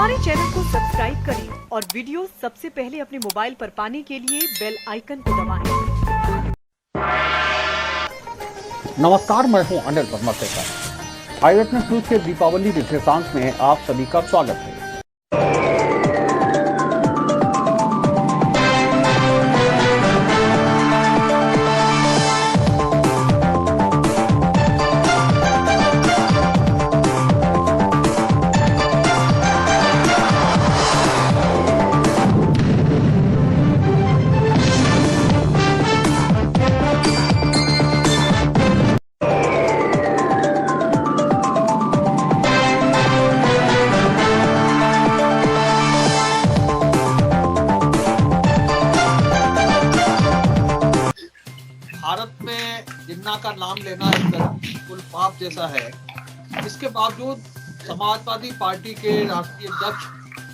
हमारे चैनल को सब्सक्राइब करें और वीडियो सबसे पहले अपने मोबाइल पर पाने के लिए बेल आइकन को दबाएं। नमस्कार, मैं हूं अनिल वर्मा शेखर। आई विटनेस न्यूज के दीपावली विशेषांक में आप सभी का स्वागत है। भारत में जिन्ना का नाम लेना एक बिल्कुल पाप जैसा है। इसके बावजूद समाजवादी पार्टी के राष्ट्रीय अध्यक्ष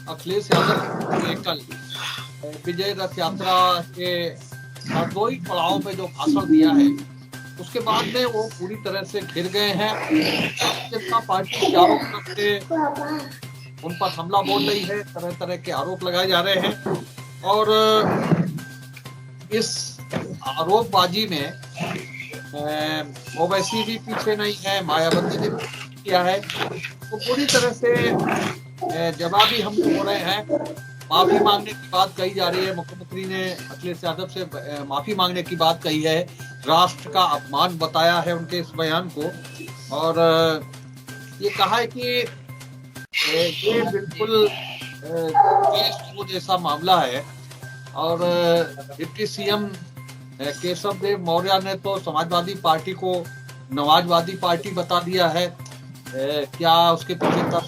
अखिलेश यादव ने कल विजय रथ यात्रा के हरदोई पड़ाव में जो भाषण दिया है, उसके बाद में वो पूरी तरह से घिर गए हैं। जनता पार्टी चारों तरफ से उन पर हमला बोल रही है, तरह तरह के आरोप लगाए जा रहे हैं और इस आरोपबाजी में ओवैसी भी पीछे नहीं है, मायावती ने किया है। तो पूरी तरह से जवाबी हम हो रहे हैं। माफी मांगने की बात कही जा रही है। मुख्यमंत्री ने अखिलेश यादव से माफी मांगने की बात कही है। राष्ट्र का अपमान बताया है उनके इस बयान को और ये कहा है कि ये बिल्कुल देशद्रोह जैसा मामला है। और डिप्टी सीएम केशव देव मौर्य ने तो समाजवादी पार्टी को नवाजवादी पार्टी बता दिया है। क्या उसके पीछे तक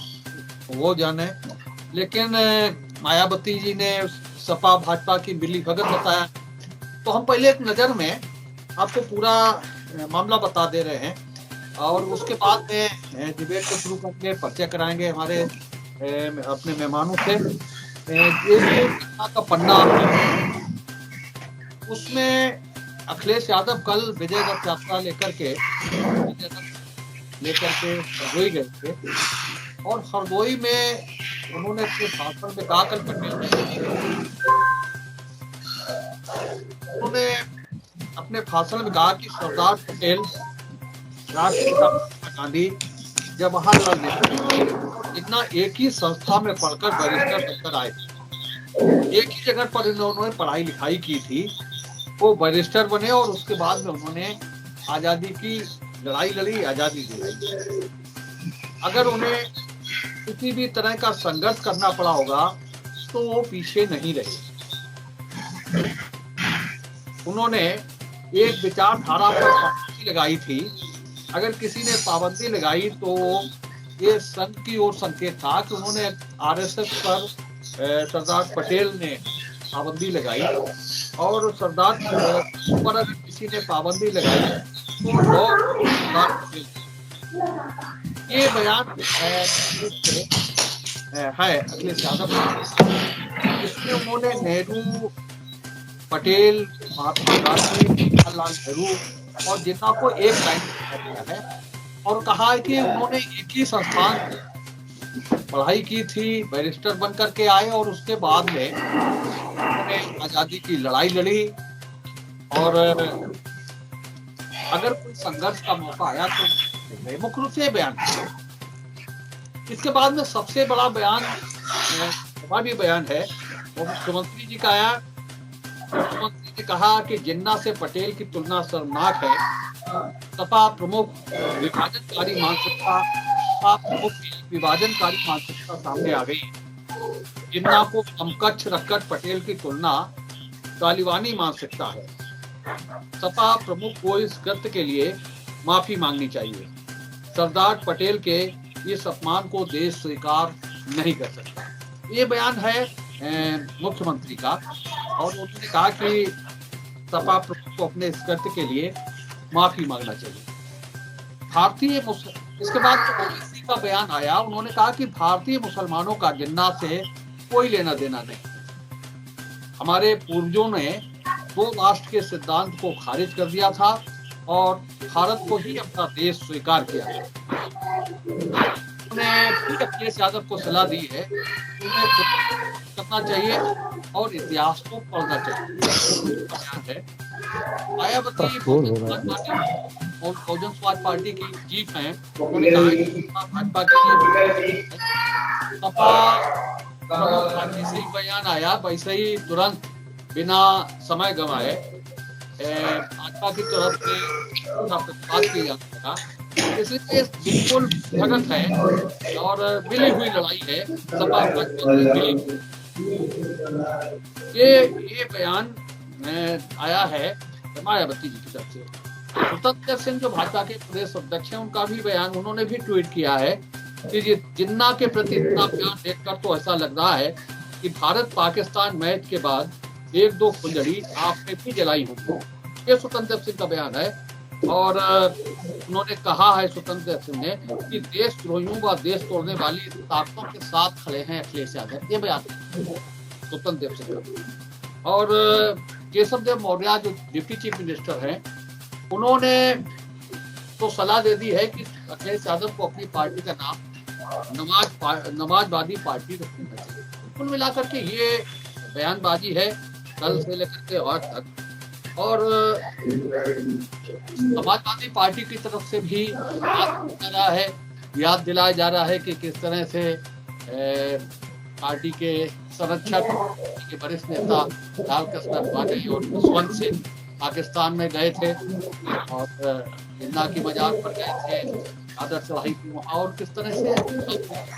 वो जाने, लेकिन मायावती जी ने सपा भाजपा की मिली भगत बताया। तो हम पहले एक नजर में आपको पूरा मामला बता दे रहे हैं और उसके बाद में डिबेट को शुरू करके परिचय कराएंगे हमारे अपने मेहमानों से। ये का पन्ना उसमें अखिलेश यादव कल विजय रथ यात्रा लेकर के हरदोई गए थे और हरदोई में उन्होंने अपने भाषण में कहा, कल पटेल उन्होंने अपने भाषण में कहा कि सरदार पटेल, राष्ट्रीय गांधी, जवाहरलाल नेहरू इतना एक ही संस्था में पढ़कर बैरिस्टर बनकर आए थे। एक ही जगह पर इन्होंने पढ़ाई लिखाई की थी, वो बैरिस्टर बने और उसके बाद में उन्होंने आजादी की लड़ाई लड़ी, आजादी दिलाई। अगर उन्हें किसी भी तरह का संघर्ष करना पड़ा होगा तो वो पीछे नहीं रहे। उन्होंने एक विचारधारा पर पाबंदी लगाई थी। अगर किसी ने पाबंदी लगाई तो ये संघ की ओर संकेत था कि उन्होंने आरएसएस पर सरदार पटेल ने पाबंदी लगाई और सरदार पर अगर किसी ने पाबंदी लगाई तो ये बयान है अखिलेश यादव। इसमें उन्होंने नेहरू, पटेल, महात्मा गांधी, जवाहरलाल नेहरू और जिन्ना को एक लाइन किया है और कहा है कि उन्होंने एक ही संस्थान पढ़ाई की थी, बैरिस्टर बन करके आए और उसके बाद में उन्होंने आजादी की लड़ाई लड़ी और अगर कोई संघर्ष का मौका आया तो मुख्य रूप से बयान। इसके बाद में सबसे बड़ा बयान भी बयान है वो मुख्यमंत्री जी का आया। मुख्यमंत्री ने कहा कि जिन्ना से पटेल की तुलना शर्मनाक है। सपा प्रमुख विभाजनकारी मानसिकता सामने आ गई। जिन्ना को समकक्ष रखकर पटेल की तुलना तालिबानी मानसिकता है। सपा प्रमुख को इस कृत्य के लिए माफी मांगनी चाहिए। सरदार पटेल के इस अपमान को देश स्वीकार नहीं कर सकता। ये बयान है मुख्यमंत्री का और उन्होंने कहा कि सपा प्रमुख को अपने इस कृत्य के लिए माफी मांगना चाहिए। इसके बाद ओवैसी का बयान आया। उन्होंने कहा कि भारतीय मुसलमानों का जिन्ना से कोई लेना देना नहीं। हमारे पूर्वजों ने दो राष्ट्र के सिद्धांत को खारिज कर दिया था और भारत को ही अपना देश स्वीकार किया। उन्होंने भी अखिलेश यादव को सलाह दी है कि उन्हें करना चाहिए और इतिहास को पढ़ना चाहिए। मायावती बहुजन समाज पार्टी की चीफ हैं, उन्होंने कहा कि भाजपा के लिए सपा प्रमुख पार्टी से ही बयान आया, वैसे ही तुरंत बिना समय गंवाए भाजपा की तरफ से बात की जाता था। इसलिए बिल्कुल भगत है और मिली हुई लड़ाई है सपा भाजपा की। ये बयान आया है मायावती जी की तरफ से। स्वतंत्र सिंह जो भाजपा के प्रदेश अध्यक्ष हैं, उनका भी बयान, उन्होंने भी ट्वीट किया है कि जिन्ना के प्रति इतना प्यार देखकर तो ऐसा लग रहा है कि भारत पाकिस्तान मैच के बाद 1-2 फुलझड़ी आपने भी जलाई होगी। ये स्वतंत्र सिंह का बयान है। और उन्होंने कहा है स्वतंत्र सिंह ने कि देशद्रोहियों व देश तोड़ने वाली ताकतों के साथ खड़े हैं अखिलेश यादव। ये बयान स्वतंत्र सिंह का। और केशव देव मौर्य जो डिप्टी चीफ मिनिस्टर हैं, उन्होंने तो सलाह दे दी है कि अखिलेश यादव को अपनी पार्टी का नाम नमाजवादी पार्टी रखना चाहिए। कुल मिलाकर के ये बयानबाजी है कल से लेकर के आज तक। और समाजवादी पार्टी की तरफ से भी याद दिलाया जा रहा है कि किस तरह से पार्टी के संरक्षक के वरिष्ठ नेता लाल कृष्ण अडवाणी और जसवंत सिंह पाकिस्तान में गए थे और जिन्ना की मजार पर गए थे, चादर चढ़ाई थी वहाँ, और किस तरह से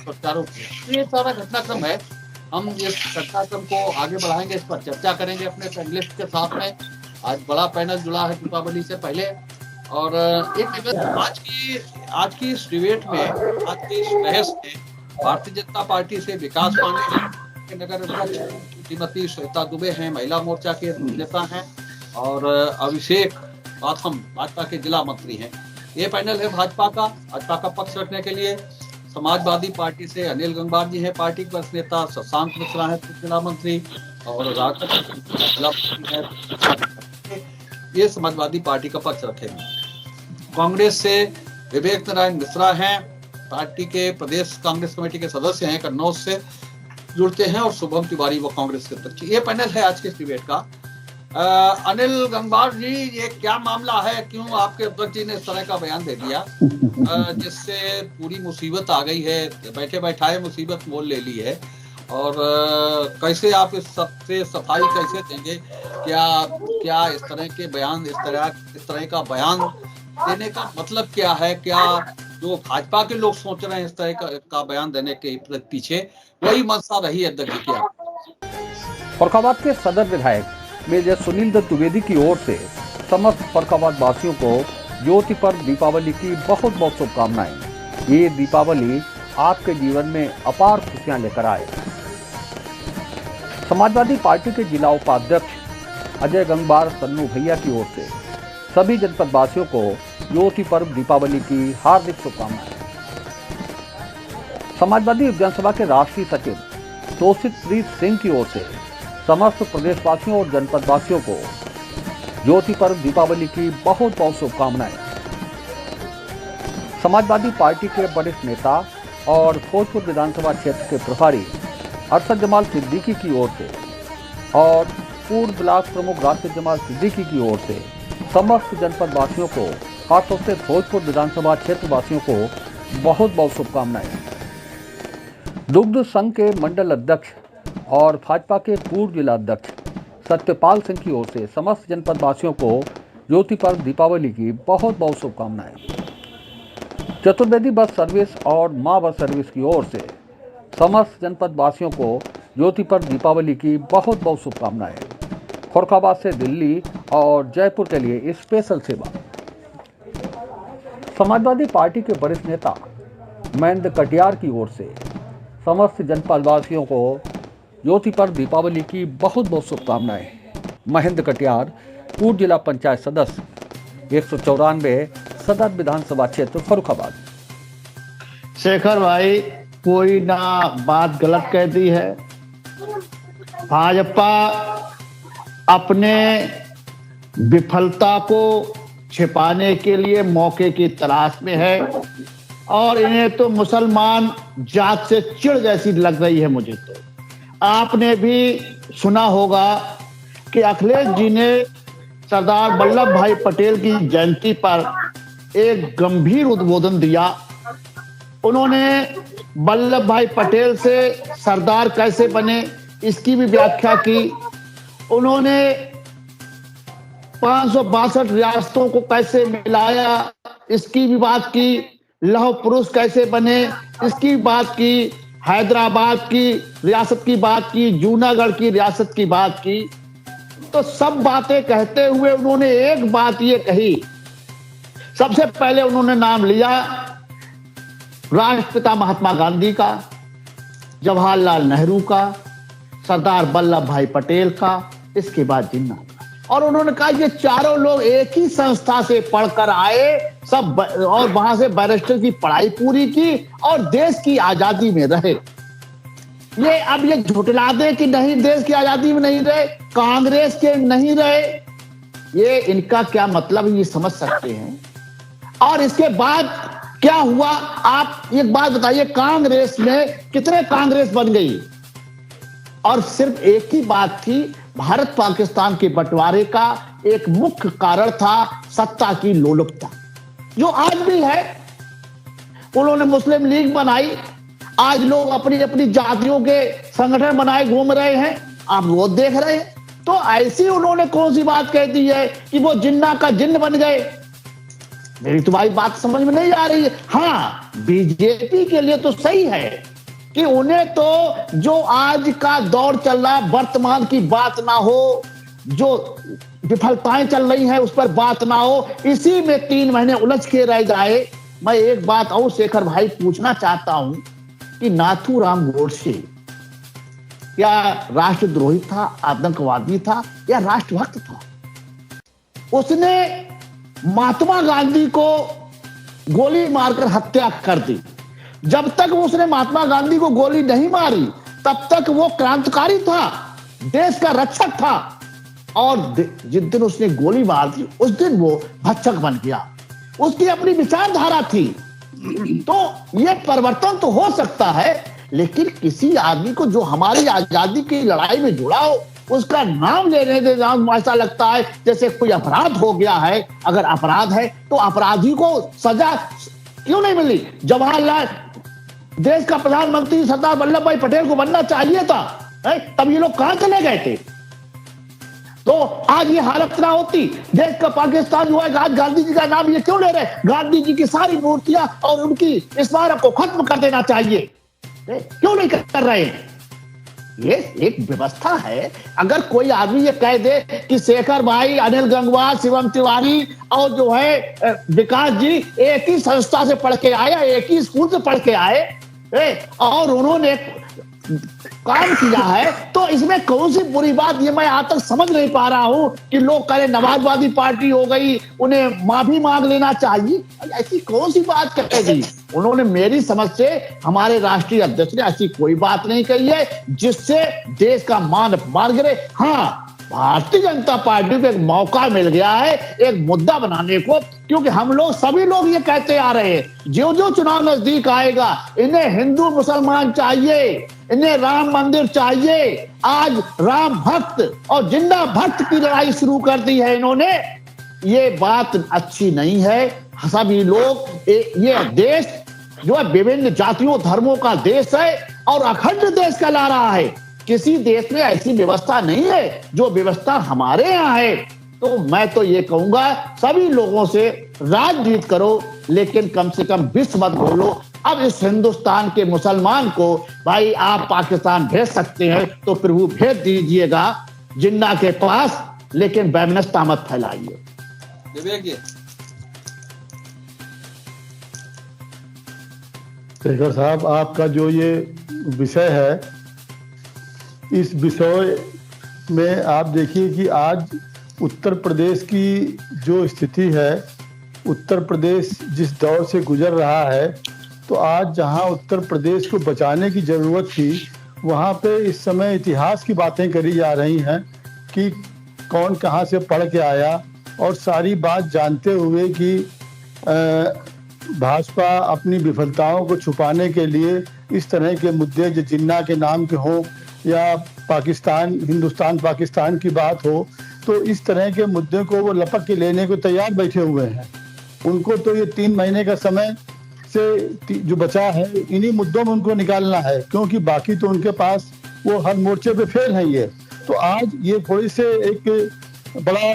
प्रचारों किया। ये सारा घटनाक्रम है। हम इस घटनाक्रम को आगे बढ़ाएंगे, इस पर चर्चा करेंगे अपने पैनलिस्ट के साथ में। आज बड़ा पैनल जुड़ा है दीपावली से पहले। और आज की इस डिबेट में, आज की इस बहस में भारतीय जनता पार्टी से विकास पांडे के नगर अध्यक्ष श्रीमती श्वेता दुबे हैं, महिला मोर्चा के नेता हैं, और अभिषेक बाथम भाजपा के जिला मंत्री हैं। ये पैनल है भाजपा का पक्ष रखने के लिए। समाजवादी पार्टी से अनिल गंगवार जी हैं, पार्टी के वरिष्ठ नेता। शशांक मिश्रा है जिला मंत्री, और ये समाजवादी पार्टी का पक्ष रखेंगे। कांग्रेस से विवेक नारायण मिश्रा हैं, पार्टी के प्रदेश कांग्रेस कमेटी के सदस्य हैं, कन्नौज से जुड़ते हैं, और शुभम तिवारी वो कांग्रेस के अध्यक्ष। ये पैनल है आज के डिबेट का। अनिल गंगवार जी, ये क्या मामला है, क्यों आपके अध्यक्ष जी ने इस तरह का बयान दे दिया जिससे पूरी मुसीबत आ गई है, बैठे बैठाए मुसीबत मोल ले ली है? और कैसे आप इस सबसे सफाई कैसे देंगे? क्या इस तरह के बयान, इस तरह का बयान देने का मतलब क्या है? क्या जो भाजपा के लोग सोच रहे हैं इस तरह का बयान देने के पीछे वही मंशा रही अध्यक्ष जी की? फर्रुखाबाद के सदर विधायक मेजर सुनील दत्त द्विवेदी की ओर से समस्त फर्रुखाबाद वासियों को ज्योति पर्व दीपावली की बहुत बहुत शुभकामनाएं। ये दीपावली आपके जीवन में अपार खुशियां लेकर आए। समाजवादी पार्टी के जिला उपाध्यक्ष अजय गंगवार सन्नू भैया की ओर से सभी जनपद वासियों को ज्योति पर्व दीपावली की हार्दिक शुभकामनाएं। समाजवादी जनसभा के राष्ट्रीय सचिव तोषित प्रीत सिंह की ओर से समस्त प्रदेशवासियों और जनपद वासियों को ज्योति पर्व दीपावली की बहुत बहुत शुभकामनाएं। समाजवादी पार्टी के वरिष्ठ नेता और भोजपुर विधानसभा क्षेत्र के प्रभारी अरशद जमाल सिद्दीकी की ओर से और पूर्व ब्लॉक प्रमुख राशिद जमाल सिद्दीकी की ओर से समस्त जनपद वासियों को, खासतौर से भोजपुर विधानसभा क्षेत्र वासियों को बहुत बहुत शुभकामनाएं। दुग्ध संघ के मंडल अध्यक्ष और भाजपा के पूर्व जिला अध्यक्ष सत्यपाल सिंह की ओर से समस्त जनपद वासियों को ज्योति पर्व दीपावली की बहुत बहुत शुभकामनाएं। चतुर्वेदी बस सर्विस और मां बस सर्विस की ओर से समस्त जनपद वासियों को ज्योति पर्व दीपावली की बहुत बहुत शुभकामनाएं। फर्रुखाबाद से दिल्ली और जयपुर के लिए स्पेशल सेवा। समाजवादी पार्टी के वरिष्ठ नेता महेंद्र कटियार की ओर से समस्त जनपद वासियों को ज्योति पर्व दीपावली की बहुत बहुत शुभकामनाएं। महेंद्र कटियार, पूर्व जिला पंचायत सदस्य, 194 सदर विधानसभा क्षेत्र, फर्रुखाबाद। शेखर भाई, कोई ना बात गलत कह दी है। भाजपा अपने विफलता को छिपाने के लिए मौके की तलाश में है। और इन्हें तो मुसलमान जात से चिढ़ जैसी लग रही है मुझे तो। आपने भी सुना होगा कि अखिलेश जी ने सरदार वल्लभ भाई पटेल की जयंती पर एक गंभीर उद्बोधन दिया। उन्होंने वल्लभ भाई पटेल से सरदार कैसे बने इसकी भी व्याख्या की। उन्होंने 562 रियासतों को कैसे मिलाया इसकी भी बात की। लौह पुरुष कैसे बने इसकी बात की। हैदराबाद की रियासत की बात की, जूनागढ़ की रियासत की बात की। तो सब बातें कहते हुए उन्होंने एक बात ये कही। सबसे पहले उन्होंने नाम लिया राष्ट्रपिता महात्मा गांधी का, जवाहरलाल नेहरू का, सरदार वल्लभ भाई पटेल का, इसके बाद जिन्ना का। और उन्होंने कहा ये चारों लोग एक ही संस्था से पढ़कर आए सब, और वहां से बैरिस्टर की पढ़ाई पूरी की और देश की आजादी में रहे। ये अब ये झुठला दे कि नहीं देश की आजादी में नहीं रहे, कांग्रेस के नहीं रहे, ये इनका क्या मतलब ये समझ सकते हैं। और इसके बाद क्या हुआ आप एक बात बताइए, कांग्रेस में कितने कांग्रेस बन गई। और सिर्फ एक ही बात थी, भारत पाकिस्तान के बंटवारे का एक मुख्य कारण था सत्ता की लोलुपता, जो आज भी है। उन्होंने मुस्लिम लीग बनाई, आज लोग अपनी अपनी जातियों के संगठन बनाए घूम रहे हैं, आप वो देख रहे हैं। तो ऐसी उन्होंने कौन सी बात कह दी है कि वो जिन्ना का जिन्न बन गए। मेरी तुम्हारी बात समझ में नहीं आ रही है। हाँ, बीजेपी के लिए तो सही है कि उन्हें तो जो आज का दौर चल रहा है वर्तमान की बात ना हो, जो विफलताएं चल रही हैं उस पर बात ना हो, इसी में 3 महीने उलझ के रह जाए। मैं एक बात और शेखर भाई पूछना चाहता हूं कि नाथूराम गोडसे क्या राष्ट्रद्रोही था, आतंकवादी था या राष्ट्रभक्त था? उसने महात्मा गांधी को गोली मारकर हत्या कर दी। जब तक उसने महात्मा गांधी को गोली नहीं मारी तब तक वो क्रांतिकारी था, देश का रक्षक था। और जिस दिन उसने गोली मार दी उस दिन वो भक्षक बन गया। उसकी अपनी विचारधारा थी। तो ये परिवर्तन तो हो सकता है, लेकिन किसी आदमी को जो हमारी आजादी की लड़ाई में जुड़ा हो उसका नाम लेने दे, ऐसा लगता है जैसे कोई अपराध हो गया है। अगर अपराध है तो अपराधी को सजा क्यों नहीं मिली? जवाहरलाल देश का प्रधानमंत्री सरदार वल्लभ भाई पटेल को बनना चाहिए था, तब ये लोग कहां चले गए थे? तो आज ये हालत ना होती। देश का पाकिस्तान जो है, आज गांधी जी का नाम ये क्यों ले रहे? गांधी जी की सारी मूर्तियां और उनकी स्मारक को खत्म कर देना चाहिए, क्यों नहीं कर रहे? ये एक व्यवस्था है। अगर कोई आदमी ये कह दे कि शेखर भाई, अनिल गंगवार, शिवम तिवारी और जो है विकास जी एक ही संस्था से पढ़ के आए, एक ही स्कूल से पढ़ के आए और उन्होंने काम किया है, तो इसमें कौन सी बुरी बात? ये मैं आज तक समझ नहीं पा रहा हूं कि लोग कह रहे नमाजवादी पार्टी हो गई, उन्हें माफी मांग लेना चाहिए। ऐसी कौन सी बात कह दी उन्होंने? मेरी समझ से हमारे राष्ट्रीय अध्यक्ष ने ऐसी कोई बात नहीं कही है जिससे देश का मान अपमान गिरे। हाँ, भारतीय जनता पार्टी को एक मौका मिल गया है एक मुद्दा बनाने को, क्योंकि हम लोग सभी लोग ये कहते आ रहे हैं जो जो चुनाव नजदीक आएगा इन्हें हिंदू मुसलमान चाहिए, इन्हें राम मंदिर चाहिए। आज राम भक्त और जिन्ना भक्त की लड़ाई शुरू कर दी है इन्होंने। ये बात अच्छी नहीं है। सभी लोग ये देश जो है विभिन्न जातियों धर्मों का देश है और अखंड देश कहला रहा है। किसी देश में ऐसी व्यवस्था नहीं है जो व्यवस्था हमारे यहाँ है। तो मैं तो ये कहूंगा सभी लोगों से राजनीति करो, लेकिन कम से कम विष मत बोलो। अब इस हिंदुस्तान के मुसलमान को भाई आप पाकिस्तान भेज सकते हैं तो फिर वो भेज दीजिएगा जिन्ना के पास, लेकिन वैमनस्यता मत फैलाइए। शेखर साहब, आपका जो ये विषय है, इस विषय में आप देखिए कि आज उत्तर प्रदेश की जो स्थिति है, उत्तर प्रदेश जिस दौर से गुजर रहा है, तो आज जहां उत्तर प्रदेश को बचाने की ज़रूरत थी वहां पे इस समय इतिहास की बातें करी जा रही हैं कि कौन कहां से पढ़ के आया, और सारी बात जानते हुए कि भाजपा अपनी विफलताओं को छुपाने के लिए इस तरह के मुद्दे जो जिन्ना के नाम के हो या पाकिस्तान हिंदुस्तान पाकिस्तान की बात हो, तो इस तरह के मुद्दे को वो लपक के लेने को तैयार बैठे हुए हैं। उनको तो ये 3 महीने का समय से जो बचा है इन्हीं मुद्दों में उनको निकालना है, क्योंकि बाकी तो उनके पास वो हर मोर्चे पे फेल है। ये तो आज ये थोड़ी से एक बड़ा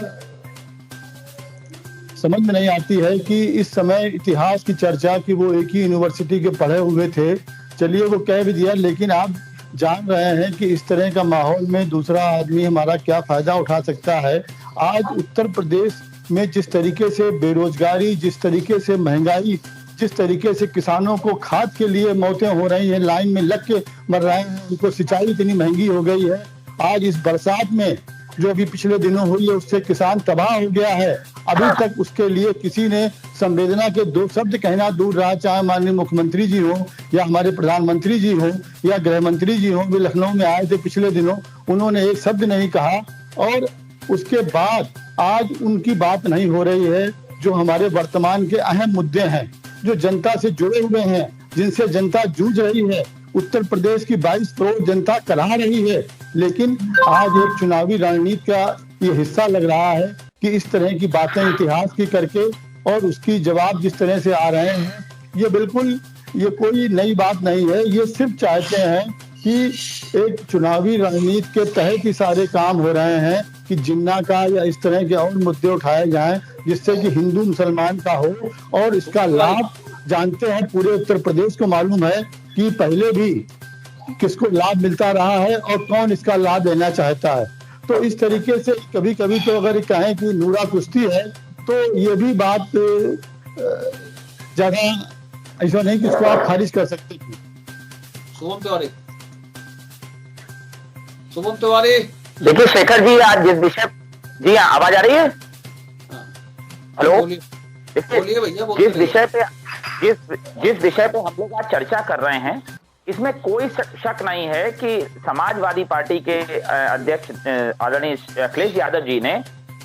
समझ में नहीं आती है कि इस समय इतिहास की चर्चा कि वो एक ही यूनिवर्सिटी के पढ़े हुए थे, चलिए वो कह भी दिया, लेकिन आप जान रहे हैं कि इस तरह का माहौल में दूसरा आदमी हमारा क्या फायदा उठा सकता है। आज उत्तर प्रदेश में जिस तरीके से बेरोजगारी, जिस तरीके से महंगाई, जिस तरीके से किसानों को खाद के लिए मौतें हो रही हैं, लाइन में लग के मर रहे हैं, उनको सिंचाई इतनी महंगी हो गई है। आज इस बरसात में जो अभी पिछले दिनों हुई है उससे किसान तबाह हो गया है। अभी तक उसके लिए किसी ने संवेदना के 2 शब्द कहना दूर रहा, चाहे माननीय मुख्यमंत्री जी हो या हमारे प्रधानमंत्री जी हो या गृह मंत्री जी हो। वे लखनऊ में आए थे पिछले दिनों, उन्होंने एक शब्द नहीं कहा। और उसके बाद आज उनकी बात नहीं हो रही है। जो हमारे वर्तमान के अहम मुद्दे हैं, जो जनता से जुड़े हुए हैं, जिनसे जनता जूझ रही है, उत्तर प्रदेश की 22 करोड़ जनता करा रही है, लेकिन आज एक चुनावी रणनीति का ये हिस्सा लग रहा है कि इस तरह की बातें इतिहास की करके और उसकी जवाब जिस तरह से आ रहे हैं, ये बिल्कुल ये कोई नई बात नहीं है। ये सिर्फ चाहते हैं कि एक चुनावी रणनीति के तहत ही सारे काम हो रहे हैं कि जिन्ना का या इस तरह के और मुद्दे उठाए जाएं जिससे कि हिंदू मुसलमान का हो। और इसका लाभ जानते हैं, पूरे उत्तर प्रदेश को मालूम है कि पहले भी किसको लाभ मिलता रहा है और कौन इसका लाभ लेना चाहता है। तो इस तरीके से कभी कभी तो अगर कहें कि नूरा कुश्ती है, तो ये भी बात ज्यादा ऐसा नहीं कि इसको आप खारिज कर सकते हैं। शुभम तिवारी देखिए शेखर जी, आज जिस विषय, जी हाँ आवाज आ रही है? हेलो, बोलिए भैया। जिस विषय पे हम लोग आज चर्चा कर रहे हैं, इसमें कोई शक नहीं है कि समाजवादी पार्टी के अध्यक्ष आदरणीय अखिलेश यादव जी ने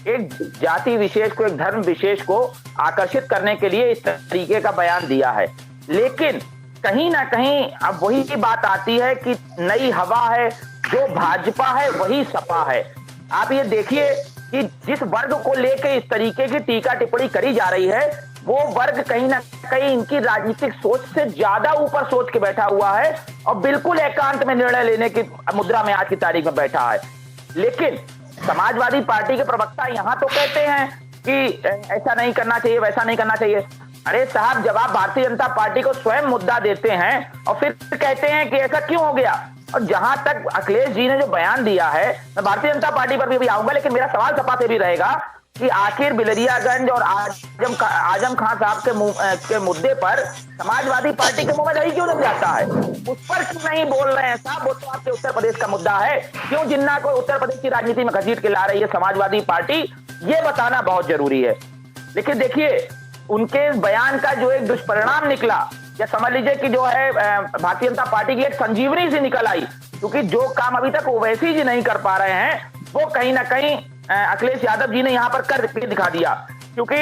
एक जाति विशेष को, एक धर्म विशेष को आकर्षित करने के लिए इस तरीके का बयान दिया है। लेकिन कहीं ना कहीं अब वही की बात आती है कि नई हवा है, जो भाजपा है वही सपा है। आप ये देखिए कि जिस वर्ग को लेकर इस तरीके की टीका टिप्पणी करी जा रही है, वो वर्ग कहीं ना कहीं इनकी राजनीतिक सोच से ज्यादा ऊपर सोच के बैठा हुआ है और बिल्कुल एकांत में निर्णय लेने की मुद्रा में आज की तारीख में बैठा है। लेकिन समाजवादी पार्टी के प्रवक्ता यहाँ तो कहते हैं कि ऐसा नहीं करना चाहिए, वैसा नहीं करना चाहिए। अरे साहब, जब आप भारतीय जनता पार्टी को स्वयं मुद्दा देते हैं और फिर कहते हैं कि ऐसा क्यों हो गया। और जहां तक अखिलेश जी ने जो बयान दिया है, मैं भारतीय जनता पार्टी पर भी आऊंगा, लेकिन मेरा सवाल सपा से भी रहेगा कि आखिर बिलरियागंज और आजम खान साहब के मुद्दे पर समाजवादी पार्टी के मुंह में दही क्यों लग जाता है? उस पर क्यों नहीं बोल रहे हैं साहब? वो तो आपके उत्तर प्रदेश का मुद्दा है। क्यों जिन्ना को उत्तर प्रदेश की राजनीति में घसीट के ला रही है समाजवादी पार्टी, ये बताना बहुत जरूरी है। लेकिन देखिए, उनके इस बयान का जो एक दुष्परिणाम निकला, या समझ लीजिए कि जो है भारतीय जनता पार्टी की एक संजीवनी सी निकल आई, क्योंकि जो काम अभी तक ओवैसी जी नहीं कर पा रहे हैं, वो कहीं ना कहीं अखिलेश यादव जी ने यहाँ पर कर दिखा दिया। क्योंकि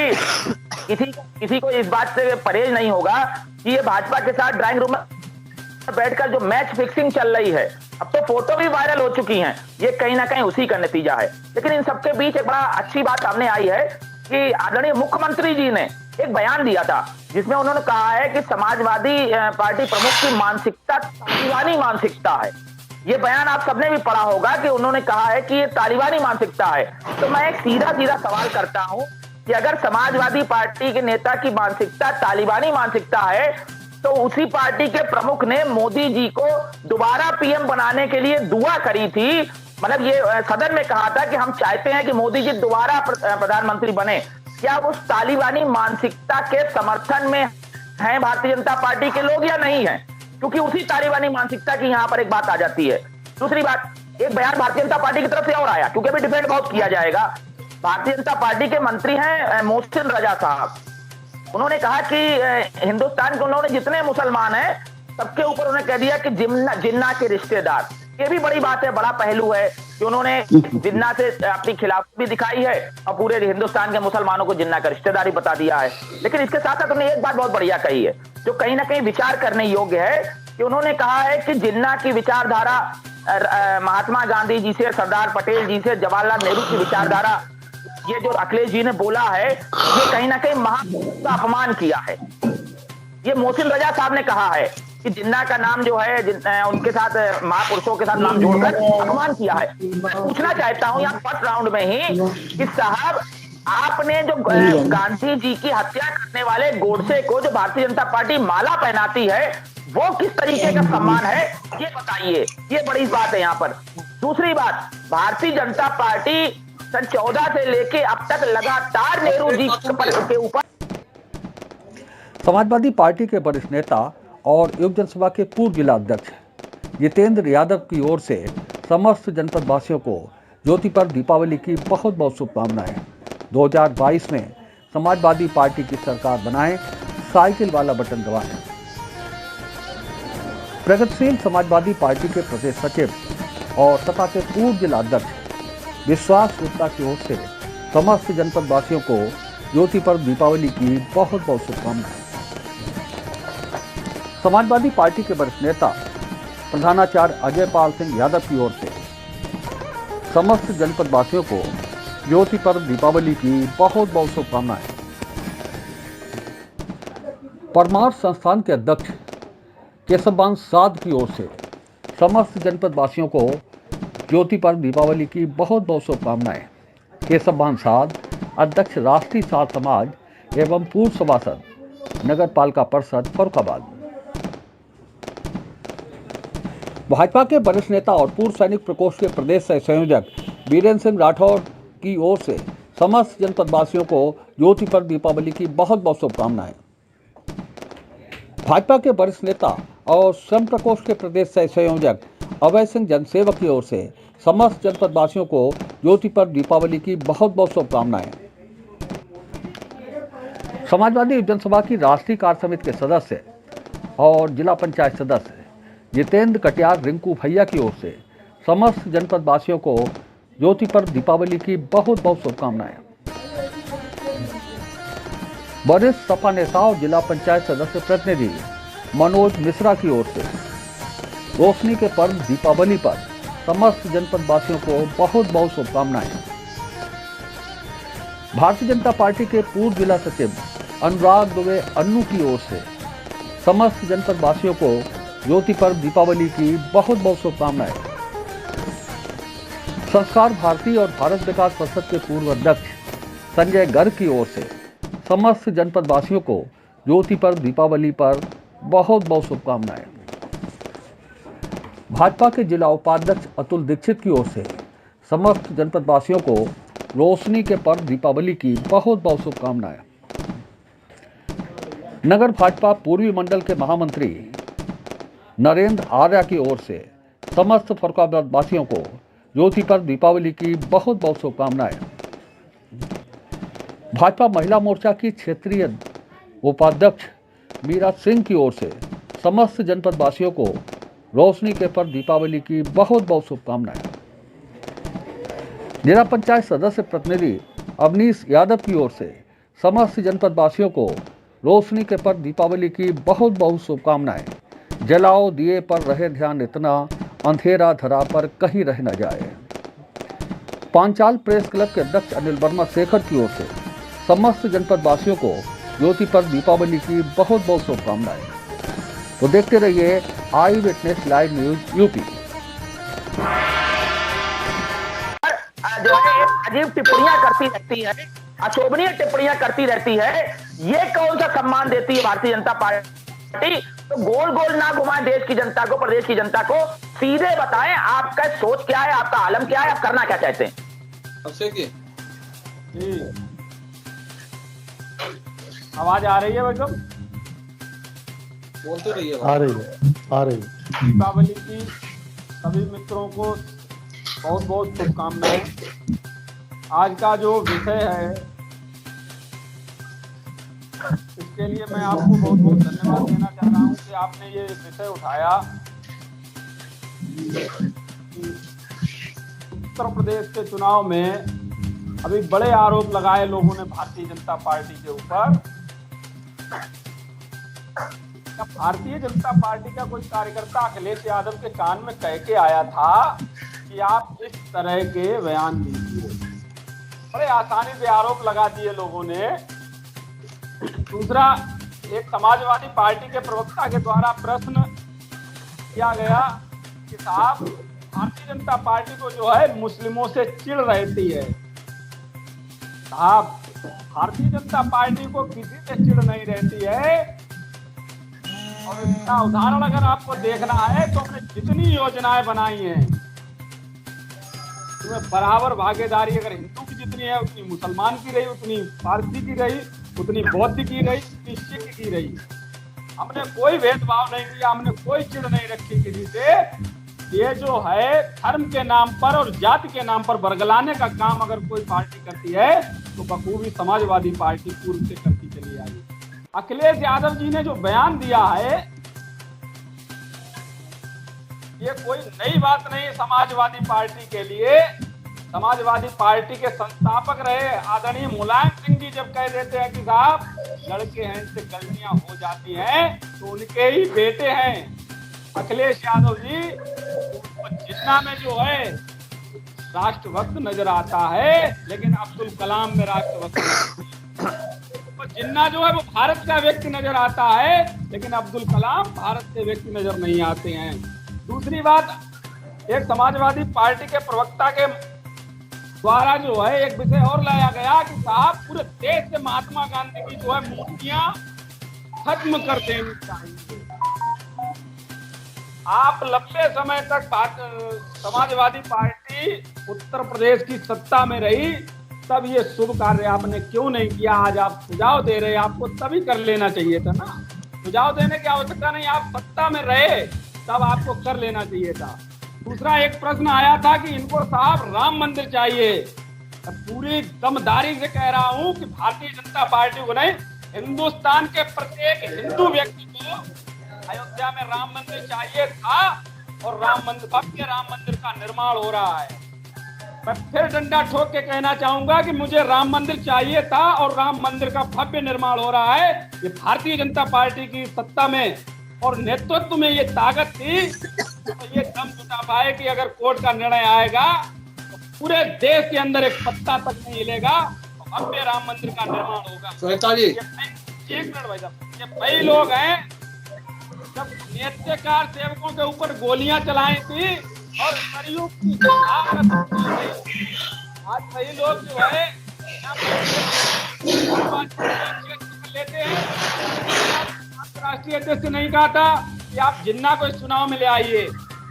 किसी को इस बात से परहेज नहीं होगा कि ये भाजपा के साथ ड्राइंग रूम में बैठकर जो मैच फिक्सिंग चल रही है, अब तो फोटो भी वायरल हो चुकी हैं, ये कहीं ना कहीं उसी का नतीजा है। लेकिन इन सबके बीच एक बड़ा अच्छी बात सामने आई है कि आदरणीय मुख्यमंत्री जी ने एक बयान दिया था, जिसमें उन्होंने कहा है कि समाजवादी पार्टी प्रमुख की मानसिकता तालिबानी मानसिकता है। ये बयान आप सबने भी पढ़ा होगा कि उन्होंने कहा है कि ये तालिबानी मानसिकता है। तो मैं एक सीधा सवाल करता हूं कि अगर समाजवादी पार्टी के नेता की मानसिकता तालिबानी मानसिकता है, तो उसी पार्टी के प्रमुख ने मोदी जी को दोबारा पीएम बनाने के लिए दुआ करी थी। मतलब ये सदन में कहा था कि हम चाहते हैं कि मोदी जी दोबारा प्रधानमंत्री बने। क्या उस तालिबानी मानसिकता के समर्थन में हैं भारतीय जनता पार्टी के लोग या नहीं है? क्योंकि उसी तालिबानी मानसिकता की यहां पर एक बात आ जाती है। दूसरी बात, एक बयान भारतीय जनता पार्टी की तरफ से और आया, क्योंकि अभी डिबेट बहुत किया जाएगा। भारतीय जनता पार्टी के मंत्री हैं मोहसिन रजा साहब, उन्होंने कहा कि हिंदुस्तान के उन्होंने जितने मुसलमान हैं सबके ऊपर उन्होंने कह दिया कि जिन्ना के रिश्तेदार। ये भी बड़ी बात है, बड़ा पहलू है कि उन्होंने जिन्ना से अपनी खिलाफत भी दिखाई है और पूरे हिंदुस्तान के मुसलमानों को जिन्ना का रिश्तेदारी बता दिया है। लेकिन इसके साथ साथ उन्होंने एक बात बहुत बढ़िया कही है जो कहीं ना कहीं विचार करने योग्य है कि उन्होंने कहा है कि जिन्ना की विचारधारा महात्मा गांधी जी से, सरदार पटेल जी से, जवाहरलाल नेहरू की विचारधारा, ये जो अखिलेश जी ने बोला है ये कहीं ना कहीं महापुरुषों का अपमान किया है। ये मोहसिन रजा साहब ने कहा है कि जिन्ना का नाम जो है उनके साथ महापुरुषों के साथ नाम जोड़कर अपमान किया है। मैं पूछना चाहता हूं यहाँ फर्स्ट राउंड में ही कि साहब आपने जो गांधी जी की हत्या करने वाले गोडसे को जो भारतीय जनता पार्टी माला पहनाती है वो किस तरीके का सम्मान है ये बताइए। ये बड़ी बात है यहाँ पर। दूसरी बात, भारतीय जनता पार्टी सन 14 से लेके अब तक लगातार नेहरू जी के ऊपर। समाजवादी पार्टी के वरिष्ठ नेता और युव जनसभा के पूर्व जिला अध्यक्ष जितेंद्र यादव की ओर से समस्त जनपद वासियों को ज्योति पर्व दीपावली की बहुत बहुत शुभकामनाएं। 2022 में समाजवादी पार्टी की सरकार बनाएं, साइकिल वाला बटन दबाएं। प्रगतिशील समाजवादी पार्टी के प्रदेश सचिव और सपा के पूर्व जिला अध्यक्ष विश्वास गुप्ता की ओर से समस्त जनपद वासियों को ज्योति पर्व दीपावली की बहुत बहुत शुभकामनाएं। समाजवादी पार्टी के वरिष्ठ नेता प्रधानाचार्य अजय पाल सिंह यादव की ओर से समस्त जनपद वासियों को ज्योति पर्व दीपावली की बहुत बहुत शुभकामनाएं। परमार संस्थान के अध्यक्ष केशव साध की ओर से समस्त जनपद वासियों को ज्योति पर्व दीपावली की बहुत बहुत शुभकामनाएं। केशव साध अध्यक्ष राष्ट्रीय साध समाज एवं पूर्व सभासद नगर पालिका परिषद फर्रुखाबाद। भाजपा के वरिष्ठ नेता और पूर्व सैनिक प्रकोष्ठ के प्रदेश संयोजक वीरेंद्र सिंह राठौर की ओर से समस्त जनपद वासियों को ज्योति पर्व दीपावली की बहुत बहुत शुभकामनाएं। भाजपा के वरिष्ठ नेता और श्रम प्रकोष्ठ के प्रदेश संयोजक अभय सिंह जनसेवक की ओर से समस्त जनपद वासियों को ज्योति पर्व दीपावली की बहुत बहुत शुभकामनाएं। समाजवादी जनसभा की राष्ट्रीय कार्य समिति के सदस्य और जिला पंचायत सदस्य जितेंद्र कटियार रिंकू भैया की ओर से समस्त जनपद वासियों को ज्योति पर्व दीपावली की बहुत बहुत शुभकामनाएं। वरिष्ठ सपा नेता और जिला पंचायत सदस्य प्रतिनिधि मनोज मिश्रा की ओर से रोशनी के पर्व दीपावली पर समस्त जनपद वासियों को बहुत बहुत शुभकामनाएं। भारतीय जनता पार्टी के पूर्व जिला सचिव अनुराग दुबे अन्नू की ओर से समस्त जनपद वासियों को ज्योति पर्व दीपावली की बहुत बहुत शुभकामनाएं। संस्कार भारती और भारत विकास परिषद के पूर्व अध्यक्ष संजय गर्ग की ओर से समस्त जनपद वासियों को ज्योति पर्व दीपावली पर बहुत बहुत शुभकामनाएं। भाजपा के जिला उपाध्यक्ष अतुल दीक्षित की ओर से समस्त जनपद वासियों को रोशनी के पर्व दीपावली की बहुत बहुत शुभकामनाएं। नगर भाजपा पूर्वी मंडल के महामंत्री नरेंद्र आर्या की ओर से समस्त फर्रुखाबाद वासियों को ज्योति पर्व दीपावली की बहुत बहुत शुभकामनाएं। भाजपा महिला मोर्चा की क्षेत्रीय उपाध्यक्ष मीरा सिंह की ओर से समस्त जनपद वासियों को रोशनी के पर्व दीपावली की बहुत बहुत शुभकामनाएं। जिला पंचायत सदस्य प्रतिनिधि अवनीश यादव की ओर से समस्त जनपद वासियों को रोशनी के पर्व दीपावली की बहुत बहुत शुभकामनाएं। जलाओ दिए पर रहे ध्यान इतना, अंधेरा धरा पर कहीं रह न जाए। पांचाल प्रेस क्लब के अध्यक्ष अनिल वर्मा शेखर की ओर से समस्त जनपद वासियों को ज्योति पर्व दीपावली की बहुत बहुत शुभकामनाएं। तो देखते रहिए आई विटनेस लाइव न्यूज यूपी। जो है अजीब टिप्पणियां करती रहती है, अशोभनीय टिप्पणियां करती रहती है, ये कौन सा सम्मान देती है भारतीय जनता पार्टी? तो गोल गोल ना घुमाएं देश की जनता को, प्रदेश की जनता को, सीधे बताएं आपका सोच क्या है, आपका आलम क्या है, आप करना क्या चाहते हैं। आवाज आ रही है भाई साहब? बोलते रहिए। आ रही है। दीपावली की सभी मित्रों को बहुत बहुत शुभकामनाएं। आज का जो विषय है इसके लिए मैं आपको बहुत बहुत धन्यवाद देना चाह रहा हूं कि आपने ये विषय उठाया। कि उत्तर प्रदेश के चुनाव में अभी बड़े आरोप लगाए लोगों ने भारतीय जनता पार्टी के ऊपर। भारतीय जनता पार्टी का कोई कार्यकर्ता अखिलेश यादव के कान में कह के आया था कि आप इस तरह के बयान दीजिए। बड़े आसानी से आरोप लगा दिए लोगों ने। दूसरा, एक समाजवादी पार्टी के प्रवक्ता के द्वारा प्रश्न किया गया कि साहब, भारतीय जनता पार्टी को जो है मुस्लिमों से चिढ़ रहती है। साहब, भारतीय जनता पार्टी को किसी से चिढ़ नहीं रहती है। और इसका उदाहरण अगर आपको देखना है तो हमने जितनी योजनाएं बनाई हैं उसमें बराबर भागीदारी अगर हिंदू की जितनी है उतनी मुसलमान की रही, उतनी पारसी की रही, उतनी बौद्ध की रही, उतनी सिख की रही। हमने कोई भेदभाव नहीं किया, हमने कोई चिढ़ नहीं रखी किसी से। ये जो है धर्म के नाम पर और जाति के नाम पर बरगलाने का काम अगर कोई पार्टी करती है तो बखूबी समाजवादी पार्टी पूर्व से करती चली आई। अखिलेश यादव जी ने जो बयान दिया है ये कोई नई बात नहीं समाजवादी पार्टी के लिए। समाजवादी पार्टी के संस्थापक रहे आदरणीय मुलायम सिंह जी जब कह देते हैं कि साहब लड़के हैं इनसे गलतियां हो जाती हैं, तो उनके ही बेटे हैं अखिलेश यादव जी। जिन्ना में जो है राष्ट्रभक्त नजर आता है, लेकिन अब्दुल कलाम में राष्ट्रभक्त। तो जिन्ना जो है वो भारत का व्यक्ति नजर आता है, लेकिन अब्दुल कलाम भारत के व्यक्ति नजर नहीं आते हैं। दूसरी बात, एक समाजवादी पार्टी के प्रवक्ता के द्वारा जो है एक विषय और लाया गया कि साहब पूरे देश से महात्मा गांधी की जो है मूर्तियां खत्म कर देनी चाहिए। आप लंबे समय तक समाजवादी पार्टी उत्तर प्रदेश की सत्ता में रही, तब ये शुभ कार्य आपने क्यों नहीं किया? आज आप सुझाव दे रहे, आपको तभी कर लेना चाहिए था ना। सुझाव देने की आवश्यकता नहीं, आप सत्ता में रहे तब आपको कर लेना चाहिए था। दूसरा, एक प्रश्न आया था कि इनको साहब राम मंदिर चाहिए। पूरी दमदारी से कह रहा हूं कि भारतीय जनता पार्टी को नहीं, हिंदुस्तान के प्रत्येक हिंदू व्यक्ति को अयोध्या में राम मंदिर चाहिए था और भव्य राम मंदिर का निर्माण हो रहा है। मैं फिर डंडा ठोक के कहना चाहूंगा कि मुझे राम मंदिर चाहिए था और राम मंदिर का भव्य निर्माण हो रहा है। ये भारतीय जनता पार्टी की सत्ता में और नेतृत्व में ये ताकत थी, तो ये दम जुटा पाए कि अगर कोर्ट का निर्णय आएगा तो पूरे देश के अंदर एक पत्ता तक नहीं हिलेगा, भव्य राम मंदिर का निर्माण होगा। एक मिनट भाई साहब, ये वही लोग हैं जब नेत्रकार सेवकों के ऊपर गोलियां चलाई थी और सरयू की आज वही लोग जो है लेते हैं। राष्ट्रीय अध्यक्ष ने नहीं कहा था कि आप जिन्ना को इस चुनाव में ले आइए।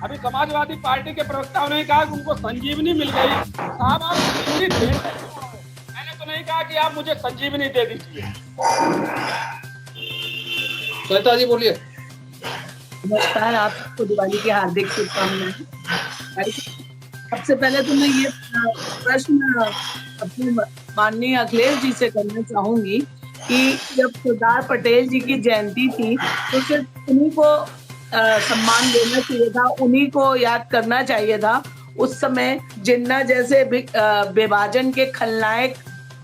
अभी समाजवादी पार्टी के प्रवक्ताओं ने कहा कि उनको संजीवनी मिल गई। साहब आप संजीवनी दे, मैंने तो नहीं कहा कि आप मुझे संजीवनी दे दीजिए। श्वेता जी बोलिए। नमस्कार, आपको दिवाली की हार्दिक शुभकामनाएं। सबसे पहले तो मैं ये प्रश्न अपने माननीय अखिलेश जी से करना चाहूंगी कि जब सरदार पटेल जी की जयंती थी तो सिर्फ उन्हीं को सम्मान देना चाहिए था, उन्हीं को याद करना चाहिए था। उस समय जिन्ना जैसे विभाजन के खलनायक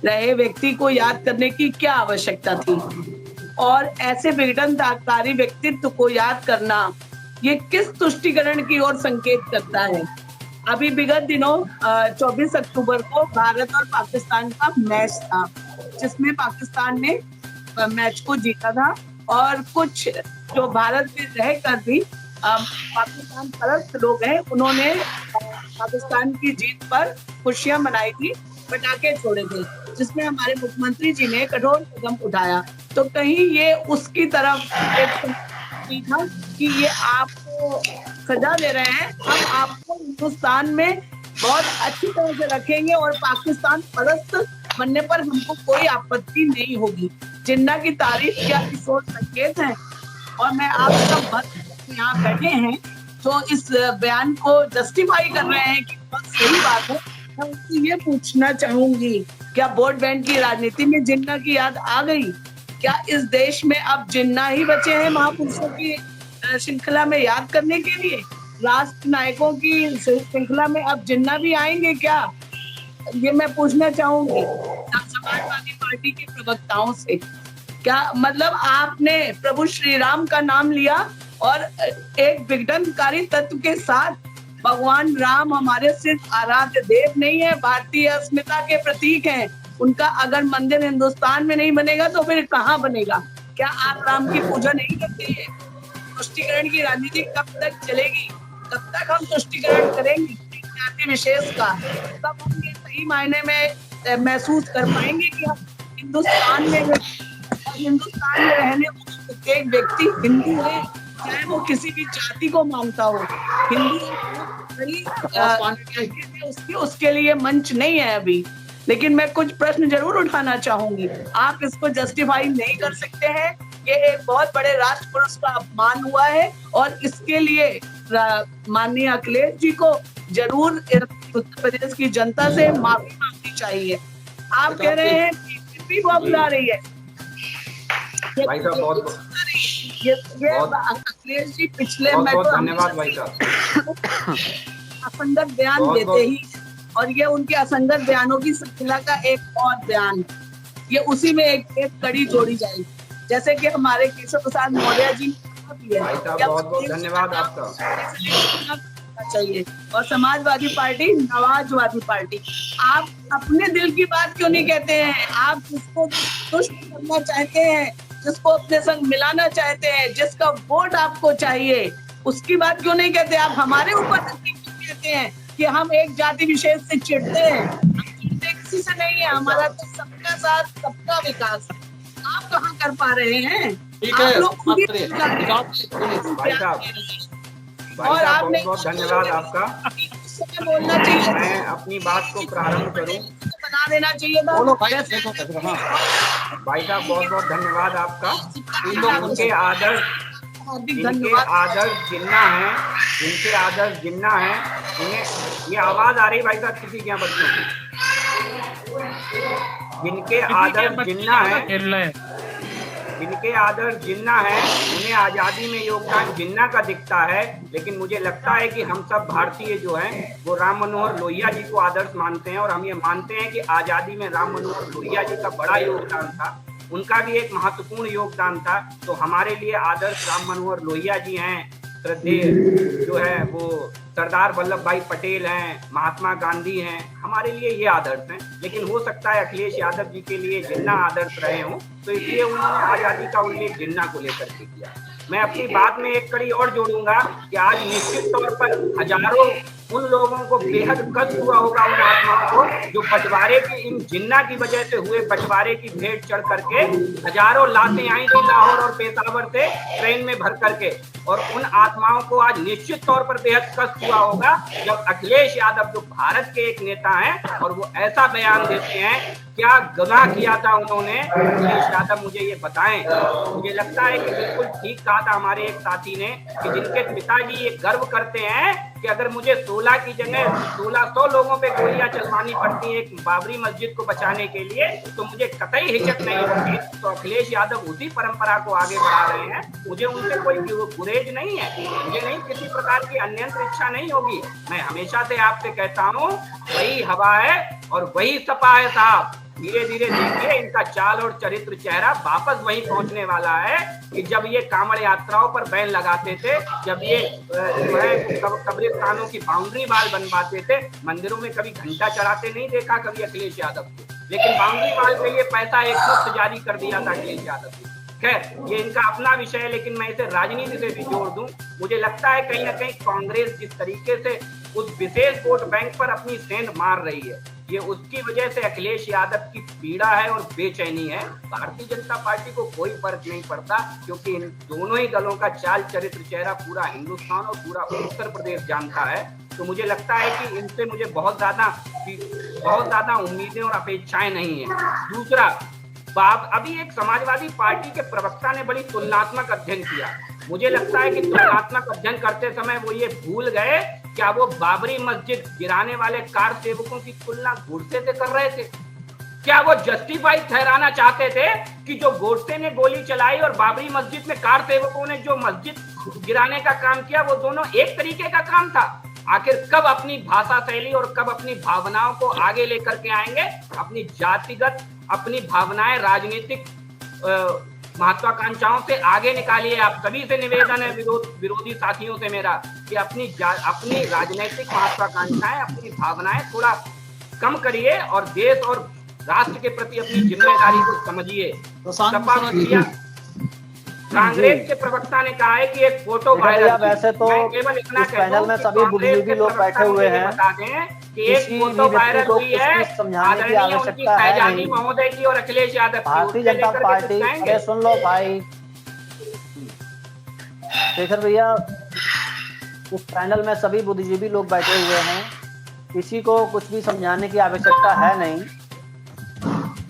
रहे व्यक्ति को याद करने की क्या आवश्यकता थी? और ऐसे विघटनकारी व्यक्तित्व को याद करना ये किस तुष्टिकरण की ओर संकेत करता है? अभी विगत दिनों 24 अक्टूबर को भारत और पाकिस्तान का मैच था, जिसमें पाकिस्तान ने मैच को जीता था और कुछ जो भारत में रहकर भी पाकिस्तान परस्त लोग हैं, उन्होंने पाकिस्तान की जीत पर खुशियां मनाई थी, पटाखे छोड़े थे, जिसमें हमारे मुख्यमंत्री जी ने कठोर कदम उठाया। तो कहीं ये उसकी तरफ था कि ये आपको सजा दे रहे हैं, हम आपको हिंदुस्तान में बहुत अच्छी तरह से रखेंगे और पाकिस्तान परस्त बनने पर हमको कोई आपत्ति नहीं होगी। जिन्ना की तारीफ क्या इस ओर संकेत है। और मैं आप सब भक्त यहाँ बैठे हैं जो इस बयान को जस्टिफाई कर रहे हैं कि बहुत सही बात है, मैं उससे ये पूछना चाहूंगी, क्या वोट बैंक की राजनीति में जिन्ना की याद आ गई? क्या इस देश में अब जिन्ना ही बचे हैं महापुरुषों की श्रृंखला में याद करने के लिए? राष्ट्र नायकों की श्रृंखला में अब जिन्ना भी आएंगे क्या? ये मैं पूछना चाहूंगी समाजवादी पार्टी के प्रवक्ताओं से। क्या मतलब आपने प्रभु श्री राम का नाम लिया और एक विघटनकारी तत्व के साथ, भगवान राम हमारे सिर्फ आराध्य देव नहीं है, भारतीय अस्मिता के प्रतीक हैं। उनका अगर मंदिर हिंदुस्तान में नहीं बनेगा तो फिर कहाँ बनेगा? क्या आप राम की पूजा नहीं करते हैं? तुष्टिकरण की राजनीति कब तक चलेगी? कब तक हम तुष्टिकरण करेंगे जाति विशेष का? तब हम ये सही मायने में महसूस कर पाएंगे कि हम हिंदुस्तान में रहने वाला प्रत्येक व्यक्ति हिंदू है, चाहे वो किसी भी जाति को मानता हो। हिंदू उसके लिए मंच नहीं है अभी। लेकिन मैं कुछ प्रश्न जरूर उठाना चाहूंगी। आप इसको जस्टिफाई नहीं कर सकते हैं। ये एक बहुत बड़े राष्ट्र पुरुष का अपमान हुआ है और इसके लिए माननीय अखिलेश जी को जरूर उत्तर प्रदेश की जनता से माफी मांगनी चाहिए। आप कह रहे हैं बीजेपी को बुला रही है। भाई साहब बहुत अखिलेश जी पिछले धन्यवाद भाई साहब। असंगत बयान देते ही, और ये उनके असंगत बयानों की श्रृंखला का एक और बयान, ये उसी में एक कड़ी जोड़ी जाएगी। जैसे कि हमारे केशव प्रसाद मौर्य जी भाई साहब बहुत बहुत धन्यवाद आपका। चाहिए और समाजवादी पार्टी नवाजवादी पार्टी, आप अपने दिल की बात क्यों नहीं कहते हैं? आप जिसको तुष्ट करना चाहते हैं, जिसको अपने संग मिलाना चाहते हैं, जिसका वोट आपको चाहिए, उसकी बात क्यों नहीं कहते? आप हमारे ऊपर कहते हैं कि हम एक जाति विशेष से चिढ़ते हैं। हम चिढ़ते किसी से नहीं है, हमारा तो सबका साथ सबका विकास। आप कहाँ कर पा रहे हैं? ठीक है, और आपने बहुत धन्यवाद आपका। बोलना चाहिए, मैं अपनी बात को प्रारंभ करूं। बना देना चाहिए था। भाई साहब बहुत बहुत धन्यवाद आपका। उनके आदर्श जिन्ना है, जिनके आदर्श जिन्ना है, उन्हें ये आवाज आ रही भाई साहब किसी के यहाँ बच्चों की, जिनके आदर्श जिन्ना है, जिनके आदर्श जिन्ना है, उन्हें आजादी में योगदान जिन्ना का दिखता है। लेकिन मुझे लगता है कि हम सब भारतीय जो हैं वो राम मनोहर लोहिया जी को आदर्श मानते हैं, और हम ये मानते हैं कि आजादी में राम मनोहर लोहिया जी का बड़ा योगदान था, उनका भी एक महत्वपूर्ण योगदान था। तो हमारे लिए आदर्श राम मनोहर लोहिया जी हैं, श्रद्धेय जो है वो सरदार वल्लभ भाई पटेल हैं, महात्मा गांधी हैं, हमारे लिए ये आदर्श हैं। लेकिन हो सकता है अखिलेश यादव जी के लिए जिन्ना आदर्श रहे हों, तो इसलिए उन्होंने आजादी का उल्लेख जिन्ना को लेकर के किया। मैं अपनी बात में एक कड़ी और जोड़ूंगा कि आज निश्चित तौर पर हजारों उन लोगों को बेहद कष्ट हुआ होगा, उन आत्माओं को जो बंटवारे की, इन जिन्ना की वजह से हुए बंटवारे की भेंट चढ़ करके हजारों लाशें आई थी लाहौर और पेशावर से ट्रेन में भर करके, और उन आत्माओं को आज निश्चित तौर पर बेहद कष्ट हुआ होगा जब अखिलेश यादव जो भारत के एक नेता हैं और वो ऐसा बयान देते हैं। क्या गुनाह किया था उन्होंने, अखिलेश यादव मुझे ये बताएं। मुझे लगता है कि बिल्कुल ठीक कहा था हमारे एक साथी ने कि जिनके पिताजी ये गर्व करते हैं कि अगर मुझे 16 की जगह 1600 लोगों पे गोलियां चलवानी पड़ती है एक बाबरी मस्जिद को बचाने के लिए, तो मुझे कतई हिचक नहीं होगी। तो अखिलेश यादव उसी परंपरा को आगे बढ़ा रहे हैं। मुझे उनसे कोई गुरेज नहीं है, मुझे नहीं किसी प्रकार की अन्यंत्र इच्छा नहीं होगी। मैं हमेशा से आपसे कहता हूँ वही हवा है और वही सपा है साहब। धीरे धीरे देखिए इनका चाल और चरित्र चेहरा वापस वहीं पहुंचने वाला है कि जब ये कांवड़ यात्राओं पर बैन लगाते थे, जब ये कब्रिस्तानों की बाउंड्री वाल बनवाते थे। मंदिरों में कभी घंटा चढ़ाते नहीं देखा कभी अखिलेश यादव को, लेकिन बाउंड्री वाल के लिए पैसा एक मुफ्त जारी कर दिया था अखिलेश यादव को। खैर ये इनका अपना विषय है, लेकिन मैं इसे राजनीति से भी जोड़ दूं। मुझे लगता है कहीं ना कहीं कांग्रेस जिस तरीके से उस विशेष वोट बैंक पर अपनी सेंध मार रही है, ये उसकी वजह से अखिलेश यादव की पीड़ा है और बेचैनी है। भारतीय जनता पार्टी को कोई फर्क नहीं पड़ता, क्योंकि इन दोनों ही दलों का चाल चरित्र चेहरा पूरा हिंदुस्तान और पूरा उत्तर प्रदेश जानता है। तो मुझे लगता है कि इनसे मुझे बहुत ज्यादा उम्मीदें और अपेक्षाएं नहीं है। दूसरा बात, अभी एक समाजवादी पार्टी के प्रवक्ता ने बड़ी तुलनात्मक अध्ययन किया। मुझे लगता है कि तुलनात्मक अध्ययन करते समय वो ये भूल गए क्या वो बाबरी मस्जिद गिराने वाले कार सेवकों की तुलना गुर्से से कर रहे थे। क्या वो जस्टिफाई ठहराना चाहते थे कि जो गोडसे ने गोली चलाई और बाबरी मस्जिद में कार सेवकों ने जो मस्जिद गिराने का काम किया, वो दोनों एक तरीके का काम था? आखिर कब अपनी भाषा शैली और कब अपनी भावनाओं को आगे लेकर के आएंगे? अपनी जातिगत, अपनी भावनाएं राजनीतिक महत्वाकांक्षाओं से आगे निकालिए। आप सभी से निवेदन है, विरोधी साथियों से मेरा, कि अपनी राजनीतिक महत्वाकांक्षाएं, अपनी भावनाएं थोड़ा कम करिए और देश और राष्ट्र के प्रति अपनी जिम्मेदारी को समझिए। कांग्रेस के प्रवक्ता ने कहा है कि एक फोटो वायरल, वैसे तो केवल इतना इस पैनल में सभी बुद्धिजीवी लोग बैठे हुए हैं, बता दें कि एक फोटो वायरल हुई है समझाने की आवश्यकता है महोदय की और अखिलेश यादव की। भारतीय जनता पार्टी, अरे सुन लो भाई शेखर भैया, इस पैनल में सभी बुद्धिजीवी लोग बैठे हुए हैं, किसी को कुछ भी समझाने की आवश्यकता है नहीं।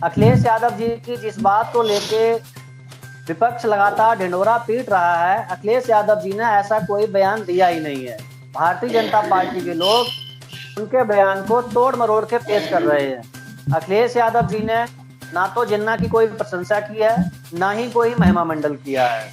अखिलेश यादव जी की जिस बात को लेके विपक्ष लगातार ढिंढोरा पीट रहा है, अखिलेश यादव जी ने ऐसा कोई बयान दिया ही नहीं है। भारतीय जनता पार्टी के लोग उनके बयान को तोड़ मरोड़ के पेश कर रहे हैं। अखिलेश यादव जी ने ना तो जिन्ना की कोई प्रशंसा की है, ना ही कोई महिमा मंडल किया है।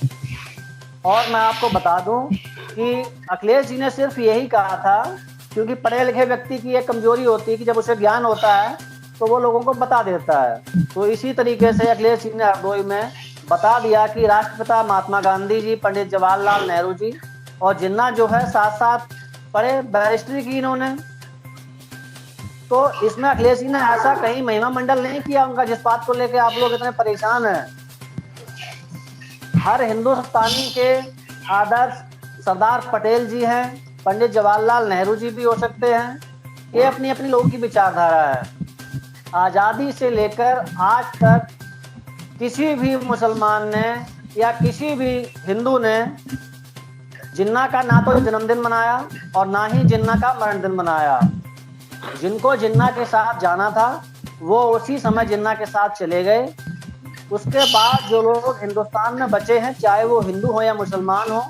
और मैं आपको बता दूं कि अखिलेश जी ने सिर्फ यही कहा था, क्योंकि पढ़े लिखे व्यक्ति की एक कमजोरी होती है कि जब उसे ज्ञान होता है तो वो लोगों को बता देता है। तो इसी तरीके से अखिलेश जी ने हरदोई में बता दिया कि राष्ट्रपिता महात्मा गांधी जी, पंडित जवाहरलाल नेहरू जी और जिन्ना जो है साथ साथ पढ़े, बैरिस्ट्री की इन्होंने। तो इसमें अखिलेश जी ने ऐसा कहीं महिमा मंडल नहीं किया उनका, जिस बात को लेकर आप लोग इतने परेशान हैं। हर हिंदुस्तानी के आदर्श सरदार पटेल जी हैं, पंडित जवाहरलाल नेहरू जी भी हो सकते हैं। ये अपनी अपनी लोगों की विचारधारा है। आज़ादी से लेकर आज तक किसी भी मुसलमान ने या किसी भी हिंदू ने जिन्ना का ना तो जन्मदिन मनाया और ना ही जिन्ना का मरण दिन मनाया। जिनको जिन्ना के साथ जाना था वो उसी समय जिन्ना के साथ चले गए। उसके बाद जो लोग हिंदुस्तान में बचे हैं, चाहे वो हिंदू हो या मुसलमान हो,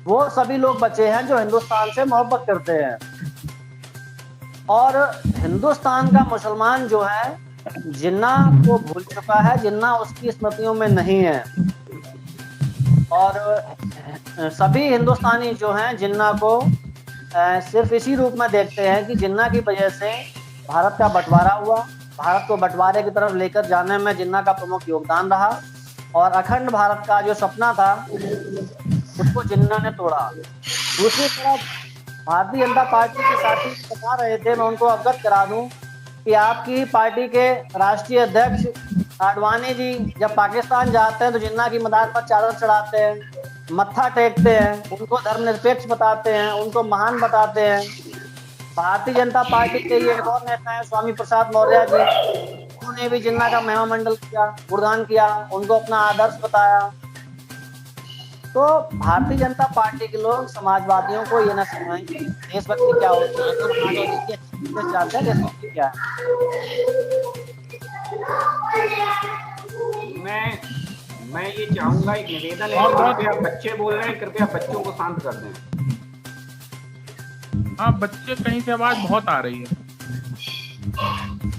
वो सभी लोग बचे हैं जो हिंदुस्तान से मोहब्बत करते हैं। और हिंदुस्तान का मुसलमान जो है जिन्ना को भूल चुका है, जिन्ना उसकी स्मृतियों में नहीं है। और सभी हिंदुस्तानी जो हैं जिन्ना को सिर्फ इसी रूप में देखते हैं कि जिन्ना की वजह से भारत का बंटवारा हुआ, भारत को बंटवारे की तरफ लेकर जाने में जिन्ना का प्रमुख योगदान रहा और अखंड भारत का जो सपना था उसको जिन्ना ने तोड़ा। दूसरी तरफ भारतीय जनता पार्टी के साथी बता रहे थे, मैं उनको अवगत करा दूं कि आपकी पार्टी के राष्ट्रीय अध्यक्ष आडवाणी जी जब पाकिस्तान जाते हैं तो जिन्ना की मदार पर चादर चढ़ाते हैं, मत्था टेकते हैं, उनको धर्मनिरपेक्ष बताते हैं, उनको महान बताते हैं। भारतीय जनता पार्टी के ये एक और नेता है स्वामी प्रसाद मौर्य जी, उन्होंने भी जिन्ना का महिमा मंडल किया, गुणगान किया, उनको अपना आदर्श बताया। तो भारतीय जनता पार्टी के लोग समाजवादियों को ये न समझाएं कि देशभक्ति क्या होती है, तो चाहते हैं देशभक्ति क्या है। मैं ये चाहूंगा, एक निवेदन है, कृपया बच्चे बोल रहे हैं, कृपया बच्चों को शांत कर दें। हाँ, बच्चे कहीं से आवाज बहुत आ रही है।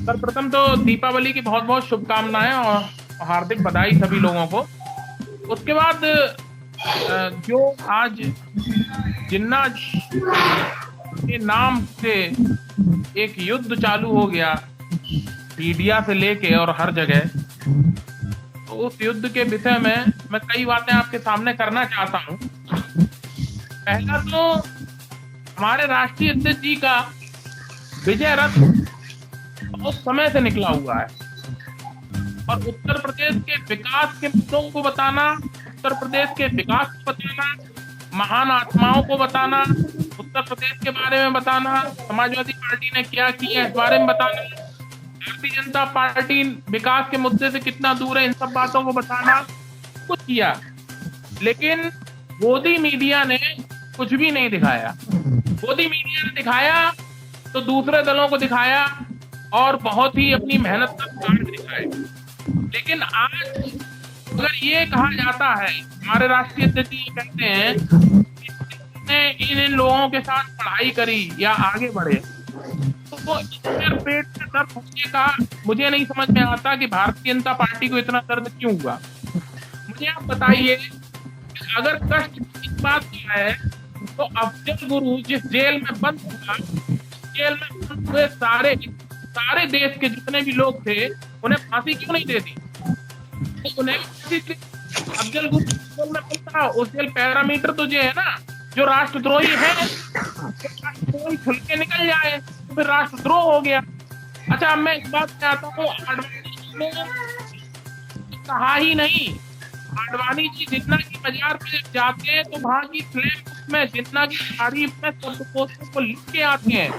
सर्वप्रथम तो दीपावली की बहुत बहुत शुभकामनाएं और हार्दिक बधाई सभी लोगों को। उसके बाद जो आज जिन्ना के नाम से एक युद्ध चालू हो गया मीडिया से लेके और हर जगह, तो उस युद्ध के विषय में मैं कई बातें आपके सामने करना चाहता हूं। पहला तो हमारे राष्ट्रीय अध्यक्ष जी का विजय रथ बहुत समय से निकला हुआ है और उत्तर प्रदेश के विकास के मुद्दों को बताना, उत्तर प्रदेश के विकास को बताना, महान आत्माओं को बताना, उत्तर प्रदेश के बारे में बताना, समाजवादी पार्टी ने क्या किया इस बारे में बताना, भारतीय जनता पार्टी विकास के मुद्दे से कितना दूर है, इन सब बातों को बताना कुछ किया। लेकिन मोदी मीडिया ने कुछ भी नहीं दिखाया। मोदी मीडिया ने दिखाया तो दूसरे दलों को दिखाया और बहुत ही अपनी मेहनत का कार्य दिखाए। लेकिन आज अगर ये कहा जाता है, हमारे राष्ट्रीय अध्यक्ष ये कहते हैं कि इन लोगों के साथ पढ़ाई करी या आगे बढ़े, तो इधर पेट में दर्द होने का मुझे नहीं समझ में आता कि भारतीय जनता पार्टी को इतना दर्द क्यों हुआ। मुझे आप बताइए, अगर कष्ट की बात क्या है तो अफजल गुरु जिस जेल में बंद हुआ, जेल में बंद हुए सारे देश के जितने भी लोग थे उन्हें फांसी क्यों नहीं दे दी? तो उन्हें अफजल गुरु जेल में बंद था, उस जेल पैरामीटर तो जो है ना, जो राष्ट्रद्रोही है राष्ट्रद्रोही खुल के निकल जाए तो फिर राष्ट्रद्रोह हो गया। अच्छा, अब मैं इस बात में आता हूँ, आडवाणी ने कहा ही नहीं, आडवाणी जी जिन्ना की मजार पे जाते हैं तो वहां की फ्लैग में जिन्ना की तारीफ में शब्दकोशों को लिख के आते हैं।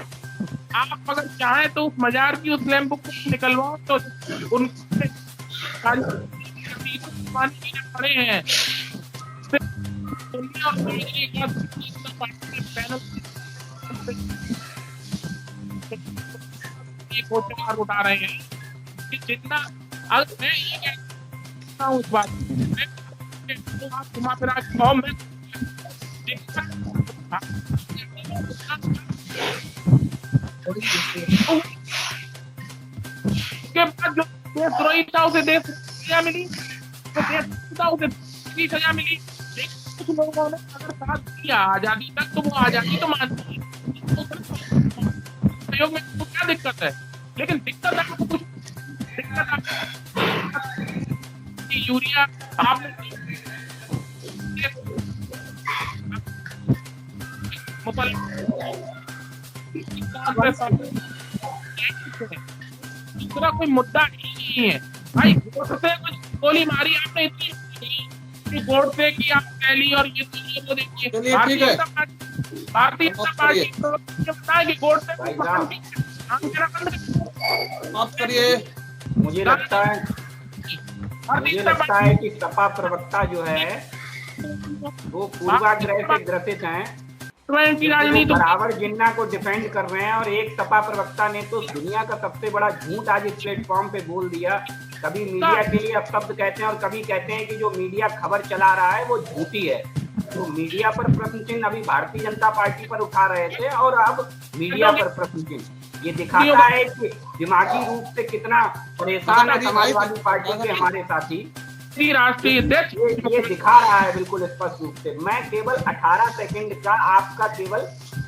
आप अगर चाहें तो उस मजार की उस स्लैम बुक को निकलवाओ तो उनके पड़े हैं। उठा रहे हैं कि जितना, अगर मैं ये कहता हूँ उस बात घुमा फिरा मैं उसके बाद जो देशद्रोही था उसे देश सजा मिली, तो देश था उसे सजा मिली। कुछ लोगों ने अगर साथ दिया आजादी तक तो वो आजादी तो मानती है, सहयोग में तो क्या दिक्कत है? लेकिन दिक्कत आपको कुछ यूरिया आपने दूसरा कोई मुद्दा नहीं है भाई। वोट से कुछ गोली मारी आपने इतनी वोट से कि आप पहली और ये तो देखिए भारतीय जनता पार्टी को बताया कि वोट से करिए। मुझे लगता है कि सपा प्रवक्ता जो है वो पूर्वाग्रह से ग्रसित हैं, बराबर जिन्ना को डिफेंड कर रहे हैं। और एक सपा प्रवक्ता ने तो दुनिया का सबसे बड़ा झूठ आज इस प्लेटफॉर्म पे बोल दिया। कभी मीडिया के लिए अपशब्द कहते हैं और कभी कहते हैं कि जो मीडिया खबर चला रहा है वो झूठी है। तो मीडिया पर प्रश्न चिन्ह अभी भारतीय जनता पार्टी पर उठा रहे थे और अब मीडिया पर प्रश्न चिन्ह। ये दिखाता है कि दिमागी रूप से कितना परेशान है समाजवादी पार्टी के हमारे साथी। राष्ट्रीय अध्यक्ष ये दिखा रहा है बिल्कुल स्पष्ट रूप से। मैं केवल 18 सेकंड का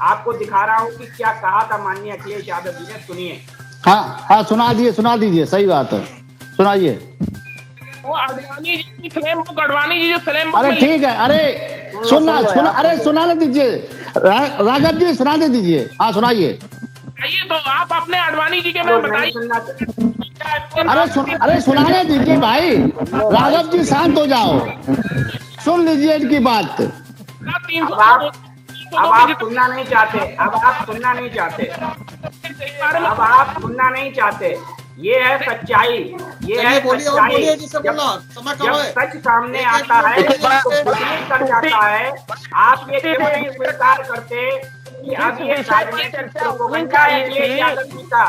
आपको दिखा रहा हूँ कि क्या कहा था माननीय अखिलेश यादव जी ने। सुनिए। हाँ सुना दीजिए, सही बात है, सुनाइए। अडवाणी जी जो फ्लेम, अरे ठीक है, अरे सुनाने दीजिए, राघव जी सुना दीजिए। हाँ सुनाइए। तो आप अपने अडवाणी जी के में बताइए। अरे सुनाने दीजिए भाई, राघव जी शांत हो जाओ, सुन लीजिए इनकी बात। अब आप सुनना नहीं चाहते। ये है सच्चाई, जब सच सामने आता है तो कर जाता है। आप ये क्यों नहीं स्वीकार करते कि अब ये राजनीतिक प्रोपेगेंडा अखिलेश यादव जी का,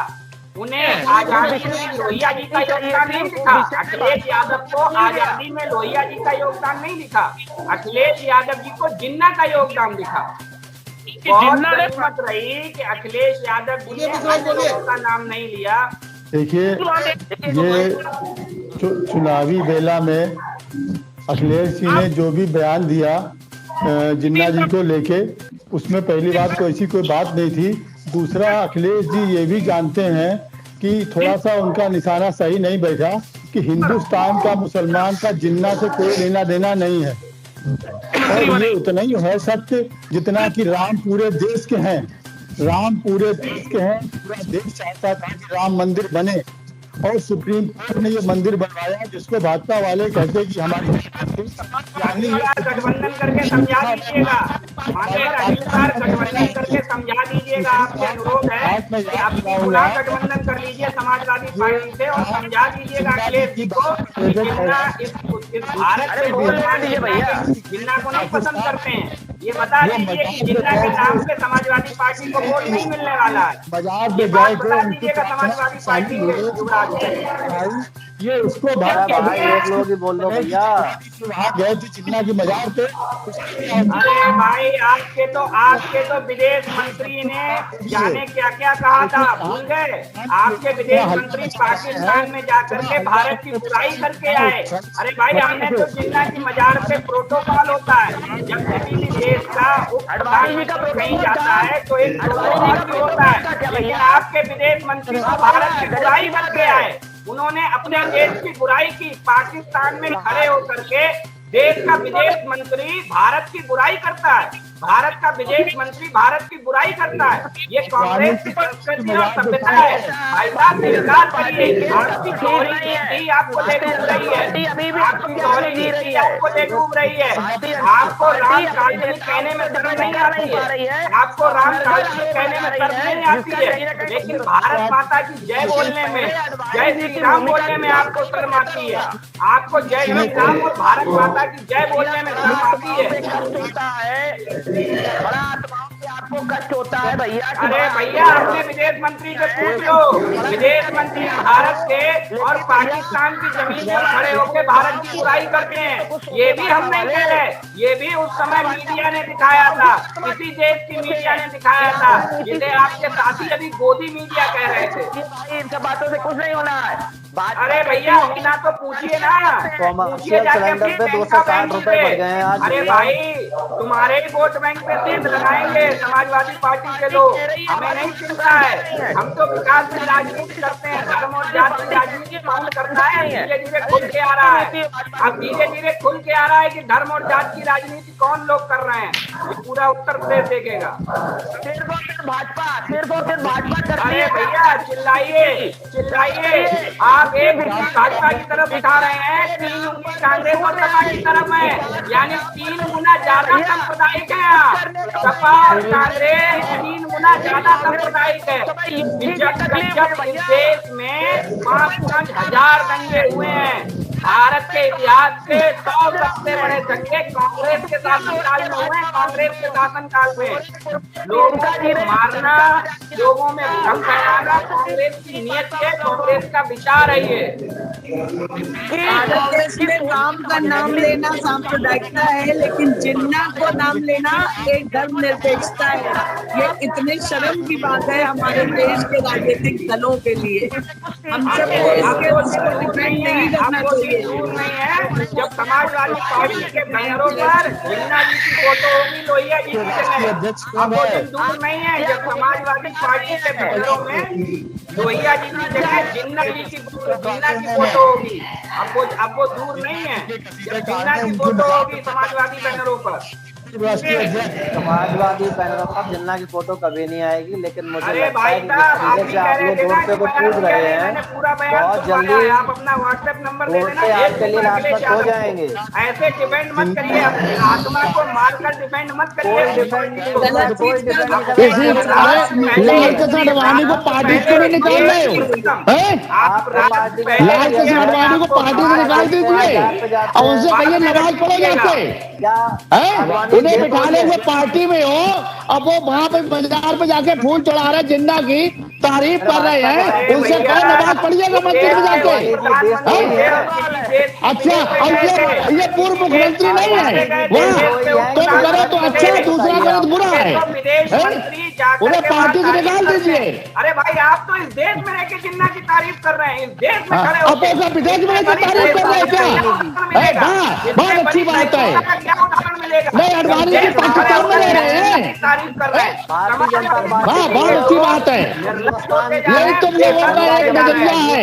उन्हें आजादी में लोहिया जी का योगदान नहीं दिखा। अखिलेश यादव को आजादी में लोहिया जी का योगदान नहीं दिखा, अखिलेश यादव जी को जिन्ना का योगदान दिखा। बहुत गनीमत रही कि अखिलेश यादव जी ने का नाम नहीं लिया। देखिए, ये चुनावी बेला में अखिलेश जी ने जो भी बयान दिया जिन्ना जी को लेके, उसमें पहली बात तो ऐसी कोई बात नहीं थी। दूसरा, अखिलेश जी ये भी जानते हैं कि थोड़ा सा उनका निशाना सही नहीं बैठा कि हिंदुस्तान का मुसलमान का जिन्ना से कोई लेना देना नहीं है। और ये उतना ही है सत्य जितना कि राम पूरे देश के हैं। पूरा देश चाहता था कि राम मंदिर बने और सुप्रीम कोर्ट ने ये मंदिर बनवाया, जिसको भाजपा वाले कहते कि हमारी गठबंधन करके समझा दीजिएगा, गठबंधन करके समझा दीजिएगा। आपसे अनुरोध है कि आप पूरा गठबंधन कर लीजिए समाजवादी पार्टी से और समझा दीजिएगा अखिलेश जी को इस भारत से जिन्ना को नहीं पसंद करते हैं। ये बता दीजिए कि जिन्ना के नाम से समाजवादी पार्टी को वोट नहीं मिलने वाला है। बाजार ये में बात गए थे बता उनके दीजिएगा समाजवादी पार्टी के युवराज को। ये उसको अरे भाई एक लोग ही बोल दो भैया। वहाँ गए थे चिन्ना की मजार पे। अरे भाई आपके तो विदेश मंत्री ने जाने क्या क्या कहा था, भूल गए? आपके विदेश मंत्री पाकिस्तान में जाकर के भारत की बुराई करके आए। अरे भाई हमने तो जिन्ना की मजार पे प्रोटोकॉल होता है, जब किसी भी देश का प्रधानमंत्री कहीं जाता है तो एक प्रोटोकॉल भी होता है। लेकिन आपके विदेश मंत्री तो भारत की बुराई करके आए। उन्होंने अपने देश की बुराई की, पाकिस्तान में खड़े होकर के देश का विदेश मंत्री भारत की बुराई करता है, भारत का विदेश मंत्री भारत की बुराई करता है। ये कांग्रेस की संस्कृति और सभ्यता है। भाई साहब स्वीकार करिए, आपकी गौरी नीति आपको ले डूब रही है, आपकी गौरी नीति आपको ले डूब रही है। आपको राम काजनी कहने में शर्म नहीं आती है, आपको राम काजनी कहने में शर्म नहीं आती है, लेकिन भारत माता की जय बोलने में, जय श्री राम बोलने में आपको शर्म आती है। आपको जय श्री राम और भारत माता की जय बोलने में शर्म आती है। बड़ा आत्माओं से आपको कष्ट होता है भैया। अरे भैया अपने विदेश मंत्री से पूछ लो, विदेश मंत्री भारत के और पाकिस्तान की जमीन पर खड़े होकर भारत की बुराई करते हैं। ये भी हम नहीं कह रहे, ये भी उस समय मीडिया ने दिखाया था, किसी देश की मीडिया ने दिखाया था, जिसे आपके साथी अभी गोदी मीडिया कह रहे थे। इन सब बातों से कुछ नहीं होना है। अरे भैया होना तो पूछिए ना, पूछिए जाके अपनी बैंक का बैंक पे। अरे भाई तुम्हारे ही वोट बैंक पे तीर लगाएंगे समाजवादी पार्टी के लोग, हमें नहीं चिंता है। हम तो विकास की राजनीति करते हैं, धर्म और जाति की राजनीति कौन करता है? धीरे धीरे खुल के आ रहा है, अब धीरे धीरे खुल के आ रहा है कि धर्म और जाति की राजनीति कौन लोग कर रहे हैं। ये पूरा उत्तर प्रदेश देखेगा। भाजपा। अरे भैया चिल्लाइए चिल्लाइए, आप एक भाजपा की तरफ दिखा रहे हैं, 3 उंगली कांग्रेस और सपा की तरफ है, यानी 3 गुना ज्यादा सांप्रदायिक है। सपा और कांग्रेस 3 गुना ज्यादा सांप्रदायिक है। जब इस देश में 5-5 हजार दंगे हुए हैं, भारत के इतिहास के 100 सबसे बड़े दंगे कांग्रेस के शासनकाल में हुए हैं। कांग्रेस के शासनकाल में लोगों को मारना, लोगों में भ्रम फैलाना कांग्रेस की नीयत है, कांग्रेस का विचार है। ये कांग्रेस में राम का नाम लेना सांप्रदायिकता है, लेकिन जिन्ना को नाम लेना एक धर्मनिरपेक्षता है। ये इतने शर्म की बात है हमारे देश के राजनीतिक दलों के लिए। हम सबको इसके उसको डिफेंड नहीं करना चाहिए। दूर नहीं है, जब समाजवादी पार्टी के बैनरों पर जिन्ना जी की फोटो होगी, लोहिया जी की जगह। अब वो दिन दूर नहीं है जब समाजवादी पार्टी के बैनरों में लोहिया जी की जगह जिन्ना की फोटो होगी। अब वो दूर नहीं है जब जिन्ना की फोटो होगी समाजवादी बैनरों पर। समाजवादी बैनरों पर जिन्ना की फोटो कभी नहीं आएगी, लेकिन मुझे लगता है कि आप आप लोग रोड पे पूछ रहे हैं, बहुत जल्दी आप अपना व्हाट्सएप नंबर दे रोड पे आपके लिए राजपथ हो जाएंगे। ऐसे डिपेंड मत करिए, अपनी आत्मा को मारकर डिपेंड मत करिए। लाल कृष्ण आडवाणी को पार्टी से नहीं निकाल रहे हो? लाल कृष्ण आडवाणी को पार्टी से निकाल दीजिए और उनसे कहिए नमाज पढ़ो जाके। उन्हें बिठा लेंगे पार्टी में हो, अब वो वहाँ पे बाजार पे जाके फूल चढ़ा रहे, जिन्ना की तारीफ कर रहे हैं, उनसे कहो नमाज पढ़िएगा मंदिर में जाके। अच्छा, अब ये पूर्व मुख्यमंत्री नहीं है, वाह, तुम करो तो अच्छा, दूसरा करो तो बुरा है। उन्हें पार्टी से निकाल दीजिए। अरे भाई आप तो इस देश में रह के जिन्ना की तारीफ कर रहे हैं, इस देश में खड़े होकर विदेश में रहकर तारीफ कर रहे हैं क्या? बहुत अच्छी बात है। क्या उदाहरण मिलेगा? नहीं, अडवाणी जी पाकिस्तान में रह रहे हैं, तारीफ कर रहे हैं। हाँ, बहुत अच्छी बात है। यही तुम लोगों का एक नजरिया है।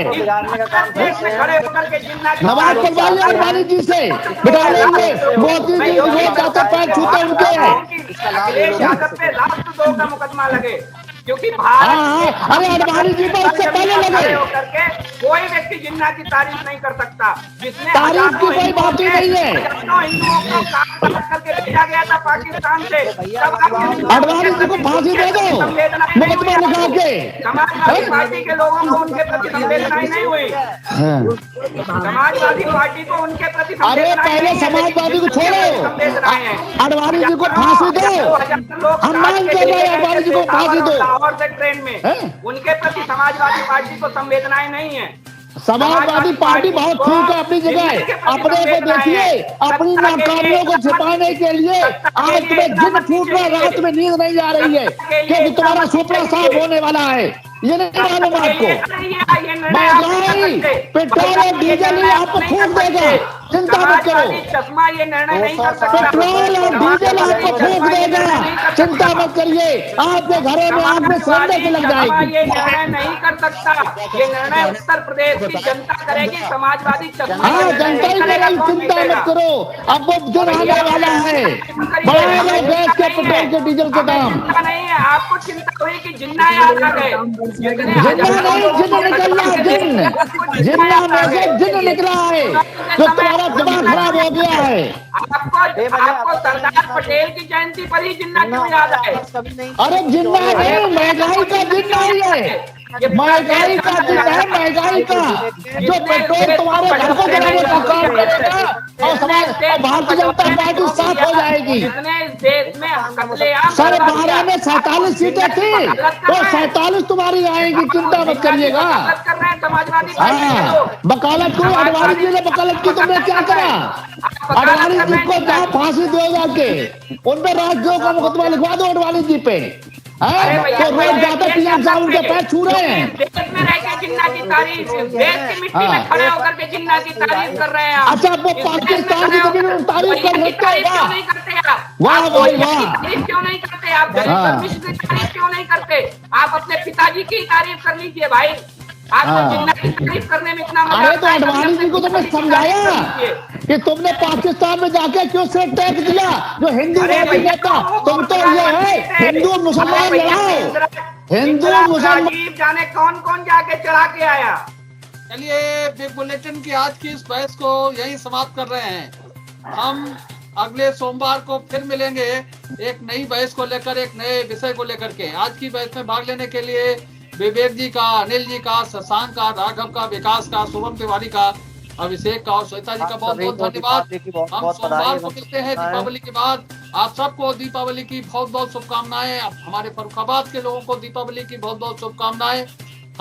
नमाज पढ़वाइए अडवाणी जी से, बिठा लेंगे, मोदी जी वो जाते पैर छूते उनके हैं। अखिलेश यादव पे राष्ट्र द्रोह का मुकदमा लगे, क्योंकि भारत अरे अडवाणी जी पर इससे पहले लगे। करके कोई व्यक्ति जिन्ना की तारीफ नहीं कर सकता, जिसने तारीफ की कोई बात ही नहीं है। हिंदुओं को बंद करके भेजा गया था पाकिस्तान से, तब अडवाणी जी को फांसी दे दो मुकदमा निकाल के। समाजवादी पार्टी के लोगों को उनके प्रति संवेदनाएं नहीं हुई, समाजवादी पार्टी को उनके प्रति अरे पहले समाजवादी को छोड़ो, अडवाणी जी को फांसी दो, हम मांग कर रहे हैं अडवाणी जी को फांसी दो। लाहौर से ट्रेन में उनके प्रति समाजवादी पार्टी को संवेदनाएं नहीं है। समाजवादी पार्टी बहुत ठीक है अपनी जगह, अपने को देखिए, अपनी नाकामियों को छिपाने के लिए आज तुम्हें दिन फूट रहा, रात में नींद नहीं आ रही है क्योंकि तुम्हारा सुपड़ा साफ होने वाला है, ये नहीं मालूम आपको। महंगाई, पेट्रोल और डीजल ही आपको फूक देगा, चिंता मत करो। चश्मा ये निर्णय नहीं कर सकता, पेट्रोल और डीजल आपको फूक देगा, चिंता मत करिए, आपके घरों में आग में सिलेंडर की लग जाएगी। ये निर्णय नहीं कर सकता, ये निर्णय उत्तर प्रदेश की जनता करेगी। समाजवादी चश्मा हाँ जनता ही करेगी, चिंता मत करो। अब वो दिन आने वाला है, बढ़ाएगा गैस के, पेट्रोल के, डीजल के दाम। नहीं है, आपको चिंता हुई कि जिन्ना याद आ गए, जिन्ना नहीं, जिन्न निकल रहा है, जिन्ना में से जिन्न निकला है, जो तुम्हारा दिमाग खराब हो गया है। आपको सरदार पटेल की जयंती पर ही जिन्ना क्यों याद आए? अरे जिन्ना नहीं, महंगाई का जिन्ना ही है, महंगाई का दिन है, महंगाई का, जो पेट्रोल तुम्हारे घर को जलाने का काम करेगा और भारतीय जनता पार्टी साफ हो जाएगी। देश में सर 12 में 47 सीटें थी, तो 47 तुम्हारी आएगी, चिंता मत करिएगा। हाँ वकालत को अडवाणी जी ने वकालत की, तुमने क्या करा? अडवाणी जी को जहाँ फांसी दो जाके उनपे राजद्रोह का मुकदमा लिखवा दो अडवाणी जी पे। तो रोज जाते पीएम साहब उनके पैर छू रहे हैं। देश में रह के जिन्ना की तारीफ, देश की मिट्टी में खड़े होकर के जिन्ना की तारीफ कर रहे हैं। अच्छा वो पाकिस्तान की जमीन में तारीफ कर सकते हैं? वाह वाह वाह, तारीफ क्यों नहीं करते आप? मिश्र की तारीफ क्यों नहीं करते आप? अपने पिताजी की तारीफ कर लीजिए भाई, आपको जिन्ना की तारीफ करने में इतना मजा। अरे तो अडवाणी जी को तुमने समझाया कि तुमने पाकिस्तान में जाके क्यों से टैक्स दिया, जो हिंदू नेता, तुम तो ये है हिंदू मुसलमान लड़ाओ, हिंदू मुसलमान जाने कौन कौन जाके चढ़ा के आया। चलिए बिग बुलेटिन की आज की इस बहस को यही समाप्त कर रहे हैं। हम अगले सोमवार को फिर मिलेंगे एक नई बहस को लेकर, एक नए विषय को लेकर के। आज की बहस में भाग लेने के लिए विवेक जी का, अनिल जी का, शशांक का, राघव का, विकास का, शुभम तिवारी का, अभिषेक का और श्वेता जी का बहुत बहुत धन्यवाद। हम सोमवार को मिलते हैं दीपावली के बाद। आप सबको दीपावली की बहुत बहुत शुभकामनाएं। हमारे फर्रुखाबाद के लोगों को दीपावली की बहुत बहुत शुभकामनाएं।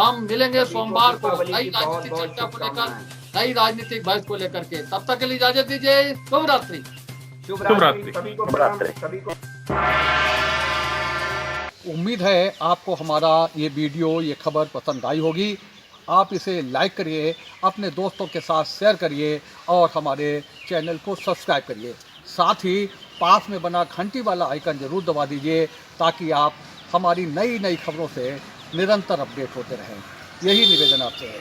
हम मिलेंगे सोमवार को नई राजनीतिक चर्चा को लेकर, नई राजनीतिक बहस को लेकर के। तब तक के लिए इजाजत दीजिए। शुभ रात्रि। उम्मीद है आपको हमारा ये वीडियो, ये खबर पसंद आई होगी। आप इसे लाइक करिए, अपने दोस्तों के साथ शेयर करिए और हमारे चैनल को सब्सक्राइब करिए। साथ ही पास में बना घंटी वाला आइकन जरूर दबा दीजिए ताकि आप हमारी नई नई खबरों से निरंतर अपडेट होते रहें। यही निवेदन आपसे है।